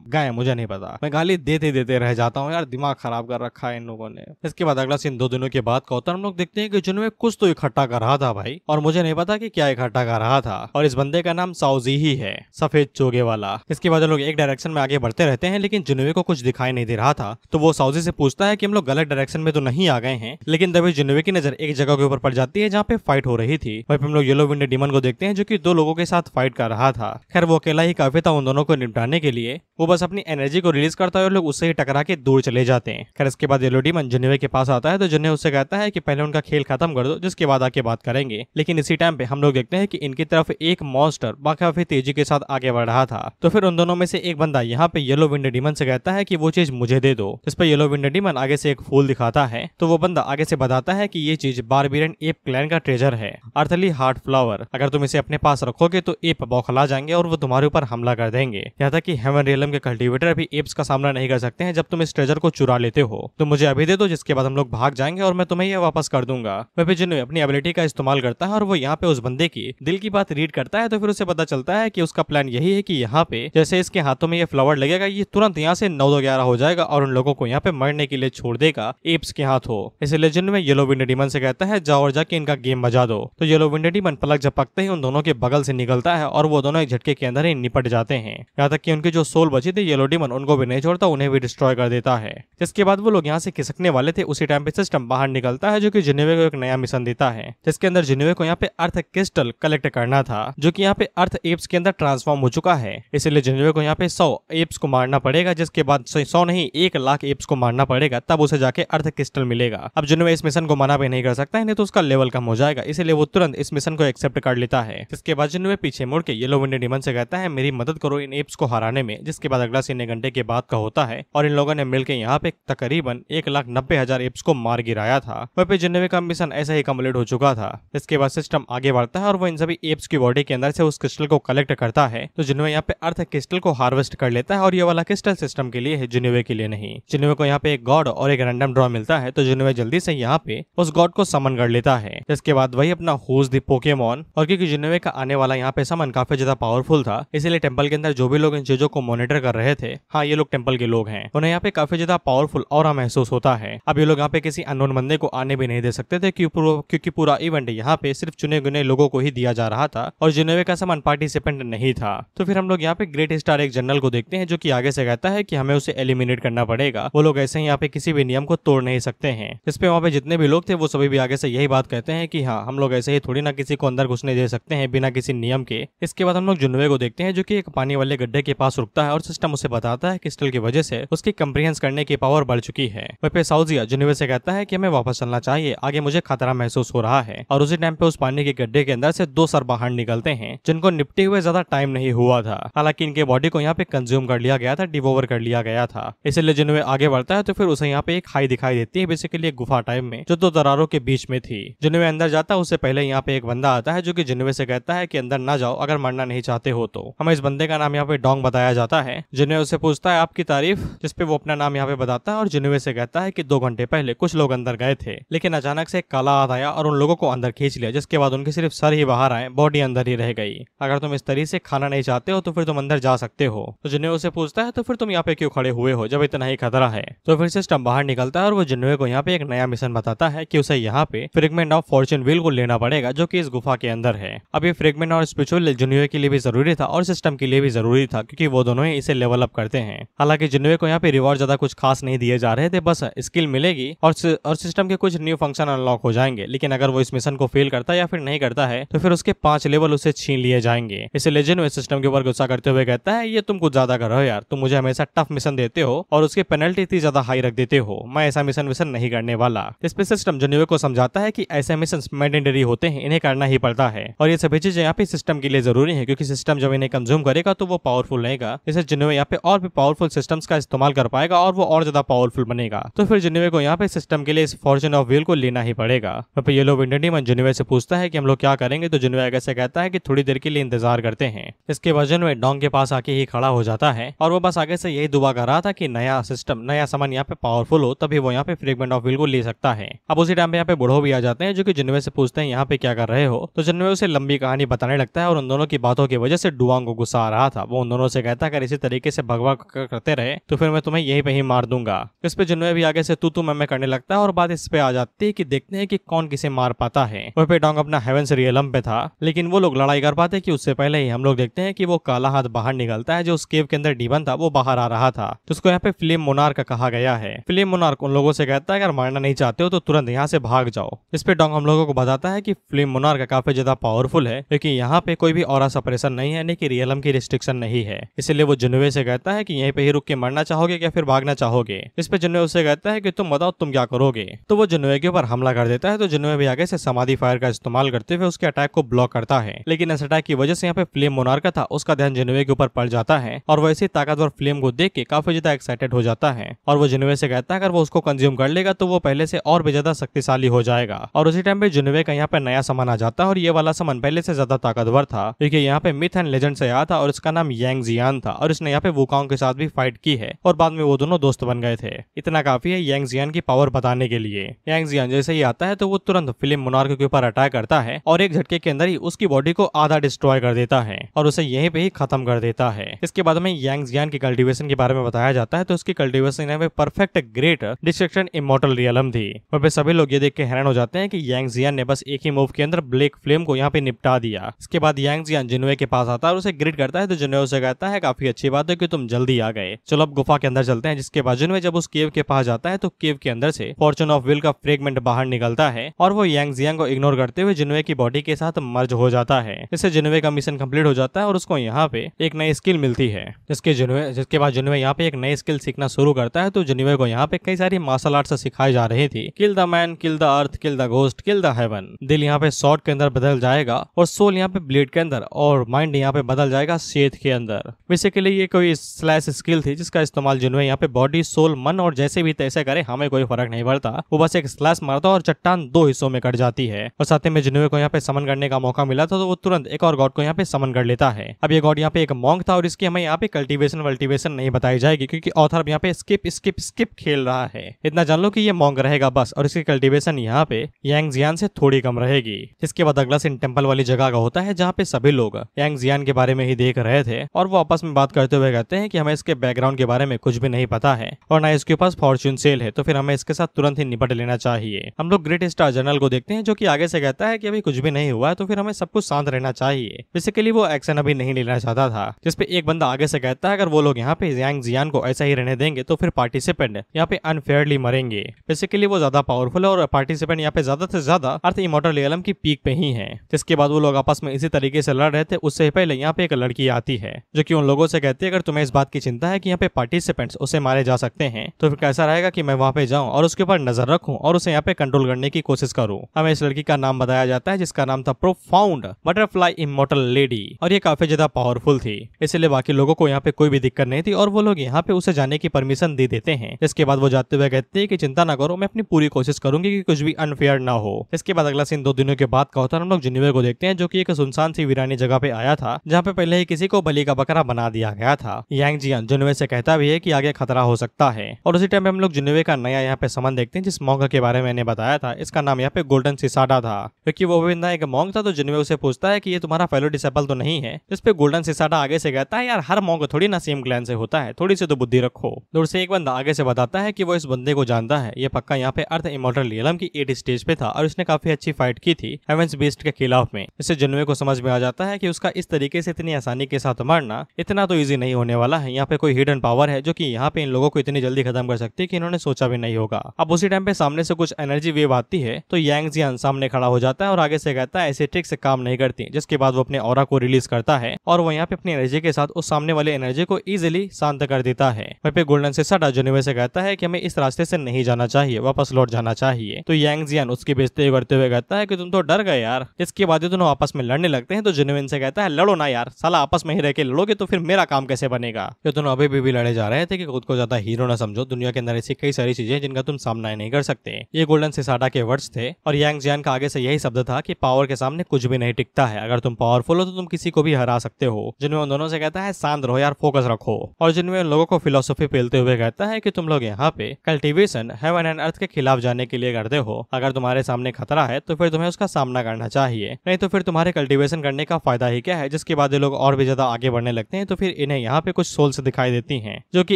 गए मुझे नहीं पता, मैं गाली देते देते रह जाता हूँ यार, दिमाग खराब कर रखा है इन लोगों ने। इसके बाद अगला सीन 2 दिनों के बाद का होता है। हम लोग देखते हैं कि जिन्वे कुछ तो इकट्ठा कर रहा था भाई, और मुझे नहीं पता कि क्या इकट्ठा कर रहा था, और इस बंदे का नाम साउजी ही है, सफेद चोगे वाला। इसके बाद लोग एक डायरेक्शन में आगे बढ़ते रहते हैं, लेकिन जिन्वे को कुछ दिखाई नहीं दे रहा था। तो वो साउजी से पूछता है कि हम लोग गलत डायरेक्शन में तो नहीं आ गए हैं, लेकिन तभी जिन्वे की नजर एक जगह के ऊपर पड़ जाती है जहाँ पे फाइट हो रही थी। वहीं पे हम लोग येलो विंड डीमन को देखते हैं जो कि 2 लोगों के साथ फाइट कर रहा था। खैर वो अकेला ही काफी था उन दोनों को निपटाने के लिए, वो बस अपनी एनर्जी को रिलीज करता है और लोग उससे ही टकरा के दूर चले जाते हैं। खैर इसके बाद येलो डीमन जिन्वे के पास आता है, तो जिन्वे उससे कहता है कि पहले उनका खेल खत्म कर दो, जिसके बाद आके बात करेंगे। लेकिन इसी टाइम पे हम लोग देखते हैं कि इनकी तरफ एक मॉन्स्टर काफी तेजी के साथ आगे बढ़ रहा था। तो फिर उन दोनों में से एक बंदा यहाँ पे येलो विंड डीमन से कहता है कि वो चीज मुझे दे दो। इस पर येलो विंड डीमन आगे से एक फूल दिखाता है, तो वो बंदा आगे से बताता है कि ये चीज बारबेरियन एप क्लैन का ट्रेजर है, अर्थली हार्ट फ्लावर। अगर तुम इसे अपने पास रखोगे तो एप बौखला जाएंगे और वो तुम्हारे ऊपर हमला कर देंगे। यहाँ तक कि हेवन रियलम के कल्टीवेटर भी एप्स का सामना नहीं कर सकते हैं जब तुम इस ट्रेजर को चुरा लेते हो। तो मुझे अभी दे दो, जिसके बाद हम लोग भाग जाएंगे और मैं तुम्हें ये वापस कर दूंगा। वह भी जिन्होंने अपनी एबिलिटी का इस्तेमाल करता है और वो यहाँ पे उस बंदे की दिल की बात रीड करता है। तो फिर उसे पता चलता है कि उसका प्लान यही है कि यहाँ पे जैसे इसके हाथों में ये फ्लावर लगेगा, ये तुरंत यहाँ से 9-11 हो जाएगा और उन लोगों को यहाँ पे मरने के लिए छोड़ देगा एप्स के हाथ हो। इस लेजेंड में येलो विंड डीमन से कहता है जाओ और जाके इनका गेम बजा दो। तो येलो विंड डीमन पलक झपकते ही उन दोनों के बगल से निकलता है और वो दोनों एक झटके के अंदर ही निपट जाते हैं। यहाँ तक कि उनकी जो सोल बची थी येलो डीमन उनको भी नहीं छोड़ता, उन्हें भी डिस्ट्रॉय कर देता है। जिसके बाद वो लोग यहाँ से खिसकने वाले थे, उसी टाइम पे सिस्टम बाहर निकलता है जो कि जिन्वे को एक नया मिशन देता है, जिसके अंदर जिन्वे को यहाँ पे अर्थ क्रिस्टल कलेक्ट करना था, जो कि यहाँ पे अर्थ एप्स के अंदर ट्रांसफॉर्म हो चुका है। इसलिए जिन्वे को यहाँ पे 100 एप्स को मारना पड़ेगा, जिसके बाद 100 नहीं 1 लाख एप्स को मारना पड़ेगा, तब उसे जाके अर्थ क्रिस्टल मिलेगा। अब जिन्वे इस मिशन को मना भी नहीं कर सकता है, नहीं तो उसका लेवल कम हो जाएगा, इसलिए वो तुरंत इस मिशन को एक्सेप्ट कर लेता है। जिसके बाद जिन्वे पीछे मुड़ के येलो विंड डीमन से कहता है मेरी मदद करो इन एप्स को हराने में। जिसके बाद अगला सीन 1 घंटे के बाद का होता है और इन लोगों ने मिलकर यहाँ पे तकरीबन 1,90,000 एप्स को मार गिराया था। वह पे जिन्वे का मिशन ऐसा ही कंप्लीट हो चुका था। इसके बाद सिस्टम आगे बढ़ता है और वो इन सभी एप्स की बॉडी के अंदर से उस क्रिस्टल को कलेक्ट करता है। तो जिन्वे यहाँ पे अर्थ क्रिस्टल को हार्वेस्ट कर लेता है और ये वाला क्रिस्टल सिस्टम के लिए है, जिन्वे के लिए नहीं। जिन्वे को यहाँ पे एक गॉड और एक रैंडम ड्रॉ मिलता है, तो जिन्वे जल्दी से यहाँ पे उस गॉड को समन कर लेता है। इसके बाद वही अपना हुज द पोकेमॉन, और क्योंकि जिन्वे का आने वाला यहाँ पे समन काफी ज्यादा पावरफुल था, इसीलिए टेंपल के अंदर जो भी लोग इन चीजों को मॉनिटर कर रहे थे, हाँ ये लोग टेंपल के लोग हैं, उन्हें यहाँ पे काफी ज्यादा पावरफुल ऑरा महसूस होता है। अब ये लोग यहाँ पे किसी अननोन बंदे को आने भी नहीं दे सकते थे, क्योंकि पूरा इवेंट यहाँ पे सिर्फ चुने गुने लोगों को ही दिया जा रहा था और जिन्वे का समन पार्टिसिपेंट नहीं था। तो फिर हम लोग यहाँ पे ग्रेट स्टार एक जनरल को देखते हैं जो कि आगे से कहता है कि हमें उसे एलिमिनेट करना पड़ेगा, वो लोग ऐसे ही यहाँ पे किसी भी नियम को तोड़ नहीं सकते हैं। जिसपे वहाँ पे जितने भी लोग थे वो सभी भी आगे से यही बात कहते हैं कि हाँ हम लोग ऐसे ही थोड़ी ना किसी को अंदर घुसने दे सकते हैं बिना किसी नियम के। इसके बाद हम लोग जिन्वे को देखते हैं जो कि एक पानी वाले गड्ढे के पास रुकता है और सिस्टम उसे बताता है क्रिस्टल की वजह से उसकी कंप्रीहेंस करने की पावर बढ़ चुकी है। वहीं पे साउजिया जिन्वे से कहता है कि हमें वापस चलना चाहिए, आगे मुझे खतरा महसूस हो रहा है। और उसी टाइम पे उस पानी के गड्ढे के अंदर से 2 सर बाहर निकलते हैं जिनको निपटे हुए ज्यादा टाइम नहीं हुआ था, हालांकि इनके बॉडी को यहाँ पे कंज्यूम कर लिया गया था, डिवोवर कर लिया गया था। इसलिए जिन्वे आगे बढ़ता है तो फिर उसे यहाँ पे एक खाई दिखाई देती है, बेसिकली एक गुफा टाइप में जो 2 दरारों के बीच में थी। जिन्वे अंदर जाता है उससे पहले यहाँ पे एक बंदा आता है जो कि जिन्वे से कहता है कि अंदर ना जाओ अगर मरना नहीं चाहते हो तो। हमें इस बंदे का नाम यहाँ पे डोंग बताया जाता है। जिन्वे उससे पूछता है आपकी तारीफ, जिसपे वो अपना नाम यहाँ पे बताता है और जिन्वे से कहता है कि 2 घंटे पहले कुछ लोग अंदर गए थे, लेकिन अचानक से एक काला हाथ आया और उन लोगों को अंदर खींच लिया, जिसके बाद उनकी सिर्फ सर ही बाहर आए, बॉडी अंदर ही रह गई। अगर तुम इस तरीके से खाना नहीं चाहते हो तो फिर तुम अंदर जा सकते हो। तो जिन्हों से पूछता है तो फिर तुम यहाँ पे क्यों खड़े हुए हो जब इतना ही खतरा है। तो फिर सिस्टम बाहर निकलता है और वो जिन्हों को यहाँ पे एक नया मिशन बताता है कि उसे यहाँ पे फ्रेगमेंट ऑफ फॉर्चून व्हील को लेना पड़ेगा जो कि इस गुफा के अंदर है। अब ये फ्रेगमेंट और स्पिरिचुअल जिन्हों के लिए भी जरूरी था और सिस्टम के लिए भी जरूरी था क्योंकि वो दोनों ही इसे लेवल अप करते हैं। हालांकि जिन्हों को यहाँ पे रिवॉर्ड ज्यादा कुछ खास नहीं दिए जा रहे थे, बस स्किल मिलेगी और सिस्टम के कुछ न्यू फंक्शन अनलॉक हो जाएंगे। लेकिन अगर वो इस मिशन को फेल करता है या फिर नहीं करता है तो फिर उसके 5 लेवल उसे छीन लिए जाएंगे। इसलिए जिन्हों सिस्टम के ऊपर गुस्सा करते हुए कहता है, ये तुम कुछ ज्यादा कर रहे हो यार, तुम मुझे हमेशा टफ मिशन देते हो और उसकी पेनल्टी इतनी ज्यादा हाई रख देते हो, मैं ऐसा मिशन नहीं करने वाला। इस पे सिस्टम जिन्हों को समझाता है कि ऐसे मिशन मैंडेटरी होते हैं, इन्हें करना ही पड़ता है और ये सभी चीजें यहाँ पे सिस्टम के लिए जरूरी है क्योंकि सिस्टम जब इन्हें कंज्यूम करेगा तो वो पावरफुल रहेगा। जैसे जिन्हों यहाँ पे और भी पावरफुल सिस्टम्स का इस्तेमाल कर पाएगा और वो और ज्यादा पावरफुल बनेगा। तो फिर जिन्हों को यहाँ पे सिस्टम के लिए इस फॉर्चून ऑफ व्हील को लेना ही पड़ेगा। तो ये लोग विंटर जिन्हों से पूछता है कि हम लोग क्या करेंगे, तो जिन्हों कैसे कहता है कि थोड़ी देर के लिए इंतजार करते हैं। इसके बाद जिन्हों डोंग के पास आके ही खड़ा हो जाता है और वो बस आगे से यही दुआ कर रहा था कि नया सिस्टम नया सामान यहाँ पे पावरफुल हो तभी वो यहाँ पे फ्रेगमेंट ऑफ व्हील को ले सकता है। अब उसी टाइम पे यहाँ पे बूढ़ो भी आ जाते हैं जो कि जिन्हों से पूछते हैं यहाँ पे क्या कर रहे हो। तो जिन्हों उसे लंबी कहानी बताने लगता है और उन दोनों की बातों की वजह से डुआंग को गुस्सा आ रहा था। वो उन दोनों से कहता है अगर इसी तरीके से भगवा करते रहे तो फिर मैं तुम्हें यहीं पे ही मार दूंगा। इस पे जिन्हों भी आगे से तू मैं करने लगता है और बात इस पे आ जाती है कि देखते हैं कि कौन किसे मार पाता है। वह पे डोंग अपना हेवेंस रियलम पे था लेकिन वो लोग लड़ाई कर पाते कि उससे पहले ही हम लोग देखते हैं कि वो काला हाथ बाहर निकलता है जो उस केव के अंदर डीबन था, वो बाहर आ रहा था। तो उसको यहाँ पे फ्लेम मोनार्क कहा गया है। फ्लेम मोनार्क उन लोगों से कहता है अगर मारना नहीं चाहते हो तो तुरंत यहाँ से भाग जाओ। इस पे डोंग हम लोगों को बताता है कि फ्लेम मोनार्क काफी ज्यादा पावरफुल है क्योंकि यहाँ पे कोई भी ऑरा सप्रेशन नहीं है, कि रियलम की रिस्ट्रिक्शन नहीं है। इसलिए वो जिन्हों से कहता है कि यहीं पे ही रुक के मरना चाहोगे या फिर भागना चाहोगे। इस पे जिन्हों से कहता है कि तुम बताओ तुम क्या करोगे। तो वो जिन्हों के ऊपर हमला कर देता है। तो जिन्हों भी आगे से समाधि फायर का इस्तेमाल करते हुए उसके अटैक को ब्लॉक करता है। लेकिन इस अटैक की वजह से यहाँ पे फ्लेम मोनार्क था उसका ध्यान जिन्हों के ऊपर पड़ जाता है और वैसे ताकतवर फ्लेम को देख के काफी ज्यादा एक्साइटेड हो जाता है और वो जिन्हों से कहता है अगर वो उसको कंज्यूम कर लेगा तो वो पहले से और भी ज्यादा शक्तिशाली हो जाएगा। और उसी टाइम पे जिन्हों का यहाँ पे नया सामान आ जाता है और ये वाला सामान पहले से ज्यादा ताकतवर था क्योंकि यहाँ पे मिथ एंड लेजेंड से आया था और इसका नाम यांग जियान था और इसने यहाँ पे वुकांग के साथ भी फाइट की है और बाद में वो दोनों दोस्त बन गए थे। इतना काफी है यांग जियान की पावर बताने के लिए। यांग जियान जैसे ही आता है तो वो तुरंत फ्लेम मोनार्क के ऊपर अटैक करता है और एक झटके के अंदर ही उसकी बॉडी को आधा डिस्ट्रॉय कर देता है और उसे यहीं पे ही खत्म कर देता है। इसके बाद में यांग जियान की कल्टीवेशन के बारे में बताया जाता है। तो उसकी कल्टीवेशन यहाँ पे perfect great destruction immortal realm थी। वहाँ पे सभी लोग ये देख के हैरान हो जाते हैं कि यांग जियान ने बस एक ही मूव के अंदर ब्लैक फ्लेम को यहाँ पे निपटा दिया। इसके बाद यांग जियान जिन्हों के पास आता है और उसे ग्रीट करता है। तो जिन्हों उसे कहता है काफी अच्छी बात है कि तुम जल्दी आ गए, चलो अब गुफा के अंदर चलते हैं। जिसके बाद जिन्हों जब उस केव के पास जाता है तो केव के अंदर से फॉर्चून ऑफ व्हील का फ्रेगमेंट बाहर निकलता है और वो यांग जियान को इग्नोर करते हुए जिन्हों की बॉडी के साथ मर्ज हो जाता है। इससे जिन्हों का मिशन कंप्लीट हो जाता है और उसको यहाँ पे एक नई स्किल मिलती है। जिसके बाद जिन्हों यहाँ पे एक नई स्किल सीखना शुरू करता है। तो जिन्हों को यहाँ पे कई सारी मार्शल आर्ट्स सिखाई जा रही थी। Kill the man, kill the earth, kill the ghost, kill the haven. दिल यहाँ पे स्वॉर्ड के अंदर बदल जाएगा और सोल यहाँ पे ब्लेड के अंदर और माइंड यहाँ पे बदल जाएगा शेथ के अंदर। बेसिकली ये कोई स्लैश स्किल थी जिसका इस्तेमाल जिन्होंने यहाँ पे बॉडी, सोल, मन और जैसे भी तैसे करे हमें कोई फर्क नहीं पड़ता। वो बस एक स्लैश मारता और चट्टान 2 हिस्सों में कट जाती है। और साथ में जिन्हों को यहाँ पे समन करने का मौका मिला था तो वो तुरंत एक और गॉड को यहाँ पे समन कर लेता है। अब ये गॉड यहाँ पे एक मॉन्क था और इसकी हमें यहाँ पे कल्टीवेशन वल्टीवेशन नहीं बताई जाएगी क्योंकि ऑथर यहाँ पे स्किप खेल रहा है। इतना जान लो कि ये मॉन्क रहेगा बस और इसकी कल्टीवेशन यहाँ पे यांग जियान से थोड़ी कम रहेगी। इसके बाद अगला सीन टेंपल वाली जगह का होता है जहाँ पे सभी लोग यांग जियान के बारे में ही देख रहे थे और वो आपस में बात करते हुए कहते हैं कि हमें इसके बैकग्राउंड के बारे में कुछ भी नहीं पता है और ना इसके पास फॉर्च्यून सेल है, तो फिर हमें इसके साथ तुरंत ही निपट लेना चाहिए। हम लोग ग्रेट स्टार जनरल को देखते हैं जो कि आगे से कहता है कि अभी कुछ भी नहीं हुआ है तो फिर हमें सब कुछ शांत रहना चाहिए। बेसिकली वो एक्शन अभी नहीं लेना चाहता था। जिसपे एक बंदा आगे से कहता है अगर वो लोग यहाँ पे यांग जियान को ऐसा ही रहने देंगे तो फिर पार्टिसिपेंट यहाँ पे अनफेयरली मरेंगे। बेसिकली वो ज्यादा पावरफुल है और पार्टिसिपेंट यहाँ पे ज्यादा से ज्यादा अर्थ इमॉर्टल रियलम की पीक पे ही है। जिसके बाद वो लोग आपस में इसी तरीके से लड़ रहे थे। उससे पहले यहाँ पे एक लड़की आती है जो कि उन लोगों से कहती है अगर तुम्हें इस बात की चिंता है कि यहाँ पे पार्टिसिपेंट्स उसे मारे जा सकते हैं तो फिर कैसा रहेगा कि मैं वहाँ पे जाऊँ और उसके ऊपर नजर रखूँ और उसे यहाँ पे कंट्रोल करने की कोशिश करूँ। हमें इस लड़की का नाम बताया जाता है जिसका नाम था प्रोफाउंड बटरफ्लाई इमॉर्टल लेडी और ये काफी ज्यादा पावरफुल थी। इसलिए बाकी लोगों को यहाँ पे कोई भी दिक्कत नहीं थी और वो लोग यहाँ पे उसे जाने की परमिशन दे देते हैं। इसके बाद वो जाते हुए कहते हैं कि चिंता ना करो, मैं अपनी पूरी कोशिश करूंगी कि कुछ भी अनफेयर ना हो। इसके बाद अगला सीन 2 दिनों के बाद का होता है। हम लोग जिन्हों को देखते हैं जो कि एक सुनसान सी वीरानी जगह पे आया था जहाँ पे पहले ही किसी को बलि का बकरा बना दिया गया था। यांग जियान जिन्हों से कहता भी है कि आगे खतरा हो सकता है और उसी टाइम पे हम लोग जिन्हों का नया यहाँ पे समन देखते हैं जिस मौका के बारे में मैंने बताया था। इसका नाम यहाँ पे गोल्डन सिसाडा था क्योंकि वो बंदा जहाँ एक मॉन्क था तो जिनवे उसे पूछता है कि ये तुम्हारा फेलो डिसेबल तो नहीं है, जिस पे गोल्डन सिसाडा आगे से कहता है यार हर मॉन्क थोड़ी ना सेम क्लैन से होता है, थोड़ी सी तो बुद्धि रखो। दूर से एक बंदा आगे से बताता है कि वो इस बंदे को जानता है, ये पक्का यहाँ पे अर्थ इमॉर्टल रियलम की 8 स्टेज पे था और उसने काफी अच्छी फाइट की थी हेवेंस बीस्ट के खिलाफ में। इससे जिनवे को समझ में आ जाता है कि उसका इस तरीके से इतनी आसानी के साथ मारना इतना तो ईजी नहीं होने वाला है, यहाँ पे कोई हिडन पावर है जो कि यहाँ पे इन लोगों को इतनी जल्दी खत्म कर सकती है कि इन्होंने सोचा भी नहीं होगा। अब उसी टाइम पे सामने से कुछ एनर्जी वेव आती है तो यांग जियान सामने खड़ा हो जाता है और आगे से कहता है ऐसे ट्रिक से काम नहीं करती, जिसके बाद वो अपने ऑरा को रिलीज करता है और वो यहाँ पे अपनी एनर्जी के साथ उस सामने वाले एनर्जी को इजिली शांत कर देता है। वहीं पे गोल्डन सिसाडा जिनवे से कहता है कि हमें इस रास्ते से नहीं जाना चाहिए, वापस लौट जाना चाहिए। तो यांग जियान उसकी बेइज्जती करते हुए कहता है कि तुम तो डर गए यार। इसके बाद ये दोनों आपस में लड़ने लगते हैं तो जिनवे से कहता है लड़ो ना यार, साला आपस में ही रह के लड़ोगे तो फिर मेरा काम कैसे बनेगा। ये दोनों अभी भी लड़े जा रहे थे कि खुद को ज्यादा हीरो ना समझो, दुनिया के अंदर ऐसी कई सारी चीजें जिनका तुम सामना नहीं कर सकते। ये गोल्डन सिसाडा के वर्ड्स थे और यांग जियान का आगे से यही शब्द था कि पावर के सामने कुछ भी नहीं टिकता है, अगर तुम पावरफुल हो तो तुम किसी को भी हरा सकते हो। जिनमें उन दोनों से कहता है शांत रहो यार, फोकस रखो। और जिनमें उन लोगों को फिलोसफी पेलते हुए कहता है कि तुम लोग यहाँ पे कल्टीवेशन हेवन एंड अर्थ के खिलाफ जाने के लिए करते हो, अगर तुम्हारे सामने खतरा है तो फिर तुम्हें उसका सामना करना चाहिए, नहीं तो फिर तुम्हारे कल्टीवेशन करने का फायदा ही क्या है। जिसके बाद ये लोग और भी ज्यादा आगे बढ़ने लगते हैं तो फिर इन्हें यहाँ पे कुछ सोल्स दिखाई देती हैं जो कि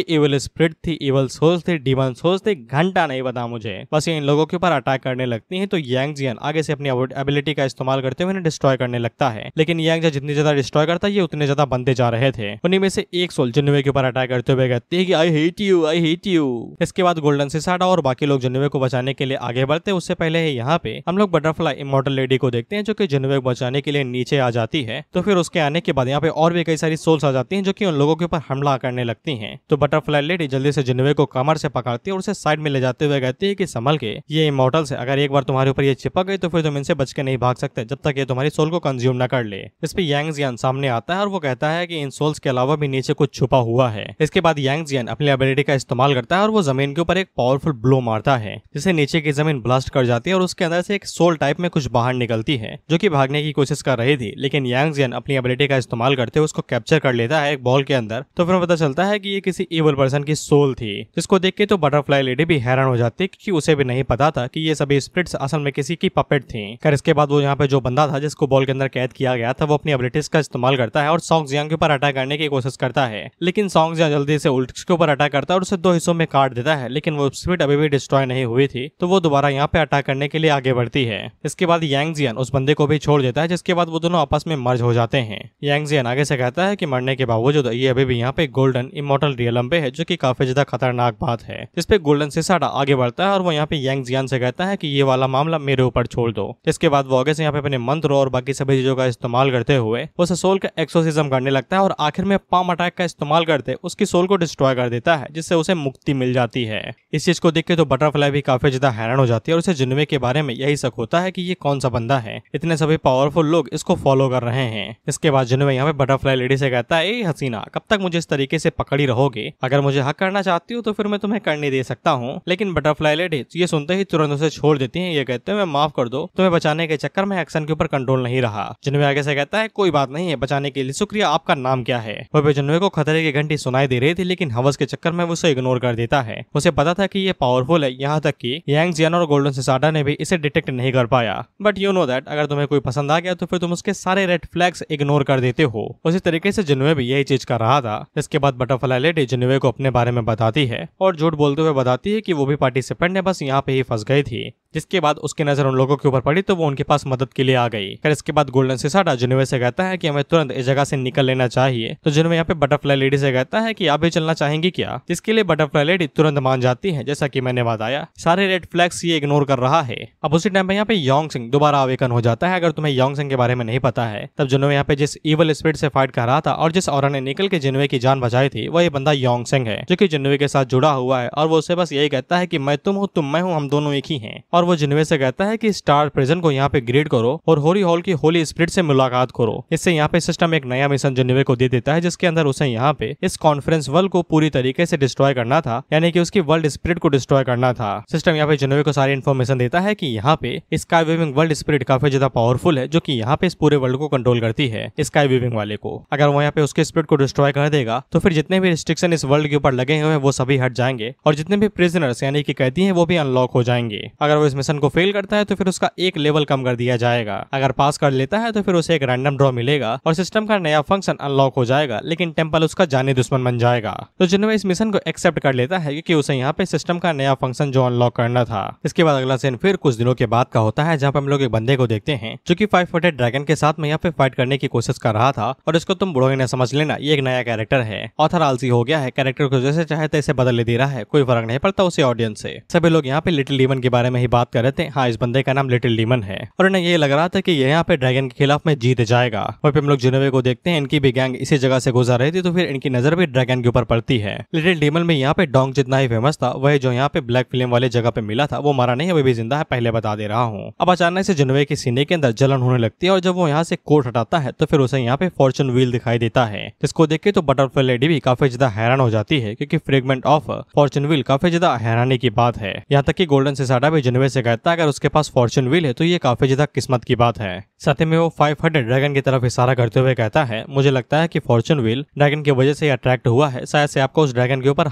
इविल स्पिरिट थी, इविल सोल्स थे, डीमन सोल्स थे, घंटा नहीं पता मुझे, बस ये इन लोगों के ऊपर अटैक करने लगती हैं। तो यांग जियान आगे से अपनी एबिलिटी का इस्तेमाल करते हुए इन्हें डिस्ट्रॉय करने लगता है, लेकिन यांग जियान जितनी ज्यादा डिस्ट्रॉय करता है ये उतने ज्यादा बनते जा रहे थे। उन्हीं में से एक सोल जिनवे के ऊपर अटैक करते हुए कहते हैं कि I hate you, I hate you. इसके बाद गोल्डन सिसाडा और बाकी लोग जिनवे को बचाने के लिए आगे बढ़ते। उससे पहले यहाँ पे हम लोग बटरफ्लाई इमॉर्टल लेडी को देखते हैं जो कि जिनवे को बचाने के लिए नीचे आ जाती है। तो फिर उसके आने के बाद यहाँ पे और भी कई सारी सोल्स आ जाती हैं जो कि उन लोगों के ऊपर हमला करने लगती हैं। तो बटरफ्लाई लेडी जल्दी से जिनवे को कमर से पकड़ती है और उसे साइड में ले जाते हुए कहती है कि संभल के, ये इमॉर्टल्स है, अगर एक बार तुम्हारे ऊपर ये चिपक गई तो फिर तुम इनसे बच के नहीं भाग सकते जब तक ये तुम्हारी सोल को कंज्यूम न कर ले। इस पे यांग जियान सामने आता है और वो कहता है कि इन सोल्स के अलावा भी नीचे कुछ छुपा हुआ है। इसके बाद यांग जियान अपनी एबिलिटी का इस्तेमाल करता है और वो जमीन के ऊपर एक पावरफुल ब्लो मारता है जिससे नीचे की जमीन ब्लास्ट कर जाती है और उसके अंदर से एक सोल टाइप में कुछ बाहर निकलती है जो कि भागने की कोशिश कर रही थी, लेकिन यांग जियान अपनी एबिलिटी का इस्तेमाल करते हुए उसको कैप्चर कर लेता है एक बॉल के अंदर। तो फिर पता चलता है कि ये किसी इवल पर्सन की सोल थी, जिसको देख के तो बटरफ्लाई लेडी भी हैरान हो जाती क्योंकि उसे भी नहीं पता था कि ये सभी स्पिरिट्स असल में किसी की पपेट थी। खैर इसके बाद वो यहाँ पे जो बंदा था जिसको बॉल के अंदर कैद किया गया था वो अपनी एबिलिटीज का इस्तेमाल करता है और सॉन्ग जियांग के ऊपर अटैक करने की कोशिश करता है, लेकिन सॉन्ग जियांग जल्दी से उल्ट के ऊपर अटैक करता है और उसे 2 हिस्सों में काट देता है, लेकिन वो स्पिरिट अभी भी डिस्ट्रॉय नहीं हुई थी तो वो दोबारा यहाँ पे अटैक करने के लिए आगे बढ़ती है। इसके बाद यांग जियान उस बंदे को भी छोड़ देता है जिसके बाद वो दोनों आपस में मर्ज हो जाते हैं। यांग जियान आगे से कहता है कि मरने के बावजूद ये अभी भी यहाँ पे गोल्डन इमॉर्टल रियलम पे है जो कि काफी ज्यादा खतरनाक बात है। जिस पे गोल्डन सिसाडा आगे बढ़ता है और वो यहाँ पे यांग जियान से कहता है कि ये वाला मामला मेरे ऊपर छोड़ दो। इसके बाद वो आगे से यहाँ पे अपने मंत्र और बाकी सभी चीजों का इस्तेमाल करते हुए उस सोल का एक्सोसिज्म करने लगता है और आखिर में पाम अटैक का इस्तेमाल करते उसकी सोल को डिस्ट्रॉय कर देता है जिससे उसे मुक्ति मिल जाती है। इस चीज को देख के तो बटरफ्लाई भी काफी ज्यादा हैरान हो जाती है और उसे जिनवे के बारे में यही शक होता है कि ये कौन सा बंदा है, इतने सभी पावरफुल लोग इसको फॉलो कर रहे हैं। इसके बाद जिनवे यहाँ पे बटरफ्लाई लेडी से कहता है, ए हसीना, कब तक मुझे इस तरीके से पकड़ी रहोगे, अगर मुझे हक करना चाहती हो तो फिर मैं तुम्हें करने दे सकता हूँ। लेकिन बटरफ्लाई लेडी ये सुनते ही तुरंत उसे छोड़ देती है, ये कहते हैं मैं माफ कर दो, तुम्हें बचाने के चक्कर में एक्शन के ऊपर कंट्रोल नहीं रहा। जिनवे आगे से कहता है कोई बात नहीं है, बचाने के लिए शुक्रिया, आपका नाम क्या है। वह जिनवे को खतरे की घंटी सुनाई दे रही थी लेकिन हवस के चक्कर में उसे इग्नोर कर देता है। उसे पता था कि ये पावरफुल है, यहाँ तक कि यांग जियान और गोल्डन सिसाडा ने भी इसे डिटेक्ट नहीं कर पाया। बट यू नो दैट अगर तुम्हें कोई पसंद आ गया तो फिर तुम उसके सारे रेड फ्लैग्स इग्नोर कर देते हो। उसी तरीके से जिनवे भी यही चीज कर रहा था। इसके बाद बटरफ्लाई लेडी जिनवे को अपने बारे में बताती है और झूठ बोलते हुए बताती है कि वो भी पार्टिसिपेंट है, बस यहाँ पे ही फंस गई थी। जिसके बाद उसकी नजर उन लोगों के ऊपर पड़ी तो वो उनके पास मदद के लिए आ गई। फिर इसके बाद गोल्डन सिसाडा जिनवे से कहता है कि हमें तुरंत इस जगह से निकल लेना चाहिए। तो जिनवे यहाँ पे बटरफ्लाई लेडी से कहता है कि आप भी चलना चाहेंगी क्या, जिसके लिए बटरफ्लाई लेडी तुरंत मान जाती है। जैसा कि मैंने बताया सारे रेड फ्लैग्स ये इग्नोर कर रहा है। अब उसी टाइम पे यहाँ पे योंगसिंग दोबारा अवेकन हो जाता है। अगर तुम्हें योंगसिंग के बारे में नहीं पता है तब जिनवे यहाँ पे जिस इवल स्पिरिट से फाइट कर रहा था और जिस ऑरा ने निकल के जिनवे की जान बचाई थी वो ये बंदा योंगसिंग है जो कि जिनवे के साथ जुड़ा हुआ है और वो उसे बस यही कहता है कि मैं तुम हूँ, तुम मैं हूँ, हम दोनों एक ही हैं। और वो जिनवे से कहता है कि स्टार प्रिजन को यहाँ पे ग्रेड करो और होरी हॉल की होली स्पिरिट से मुलाकात करो। इससे यहाँ पे सिस्टम एक नया मिशन जिनवे को दे देता है जिसके अंदर उसे यहाँ पे इस कॉन्फ्रेंस वर्ल्ड को पूरी तरीके से डिस्ट्रॉय करना था, यानी कि उसकी वर्ल्ड स्पिरिट को डिस्ट्रॉय करना था। सिस्टम यहाँ पे जिनवे को सारी इन्फॉर्मेशन देता है कि यहाँ पे स्काई वीविंग वर्ल्ड स्पिरिट काफी ज्यादा पावरफुल है जो कि यहाँ पे इस पूरे वर्ल्ड को कंट्रोल करती है। स्काई वीविंग वाले को अगर वो यहाँ पे उसके स्पिरिट को डिस्ट्रॉय कर देगा तो फिर जितने भी रिस्ट्रिक्शन इस वर्ल्ड के ऊपर लगे हुए हैं वो सभी हट जाएंगे और जितने भी प्रिजनर्स यानी कि कैदी हैं वो भी अनलॉक हो जाएंगे। अगर वो इस मिशन को फेल करता है तो फिर उसका एक लेवल कम कर दिया जाएगा। अगर पास कर लेता है तो फिर उसे एक रैंडम ड्रॉ मिलेगा और सिस्टम का नया फंक्शन अनलॉक हो जाएगा, लेकिन टेम्पल उसका जानी दुश्मन बन जाएगा। तो जिनवे इस मिशन को एक्सेप्ट कर लेता है क्योंकि उसे यहाँ पे सिस्टम का नया फंक्शन जो अनलॉक करना था। इसके बाद अगला सीन फिर कुछ दिनों के बाद का होता है, जहाँ पे हम लोग एक बंदे को देखते हैं जो कि 5 फुटेड ड्रैगन के साथ में यहाँ पे फाइट करने की कोशिश कर रहा था। और इसको तुम बुढ़ों ने समझ लेना, ये एक नया कैरेक्टर है। ऑथर आलसी हो गया है, कैरेक्टर को जैसे चाहे तैसे बदल दे रहा है, कोई फर्क नहीं पड़ता उसे ऑडियंस से। सभी लोग यहाँ पे लिटिल डीमन के बारे में ही बात कर रहे थे। हाँ, इस बंदे का नाम लिटिल डीमन है और इन्हें ये लग रहा था कि ये यहाँ पे ड्रैगन के खिलाफ में जीत जाएगा। वहीं पे हम लोग जिनोवे को देखते हैं, इनकी भी गैंग इसी जगह से गुजर रही थी, तो फिर इनकी नजर भी ड्रैगन के ऊपर पड़ती है। लिटिल डीमन में यहाँ पे डोंग जितना ही फेमस था, वही जो यहाँ पे ब्लैक फिल्म वाले जगह पे मिला था, वो मारा नहीं, अभी भी जिंदा है, पहले बता दे रहा हूँ। अब अचानक से जिनोवे के सीने के अंदर जलन होने लगती है और जब वो यहाँ से कोट हटाता है तो फिर उसे यहाँ पे फॉर्चून व्हील दिखाई देता है, जिसको देख के तो बटरफ्लाई लेडी भी काफी ज्यादा हैरान हो जाती है, क्योंकि फ्रेगमेंट ऑफ फॉर्चून व्हील काफी ज्यादा हैरानी की बात है। यहाँ तक कि गोल्डन सिसाडा भी जिनोवे से कहता है अगर उसके पास फॉर्चून व्हील है तो ये काफी ज्यादा किस्मत की बात है। साथ ही में वो 500 ड्रैगन की तरफ इशारा करते हुए कहता है, मुझे लगता है कि फॉर्चून व्हील ड्रैगन की वजह से अट्रैक्ट हुआ है, शायद से आपको उस ड्रैगन के ऊपर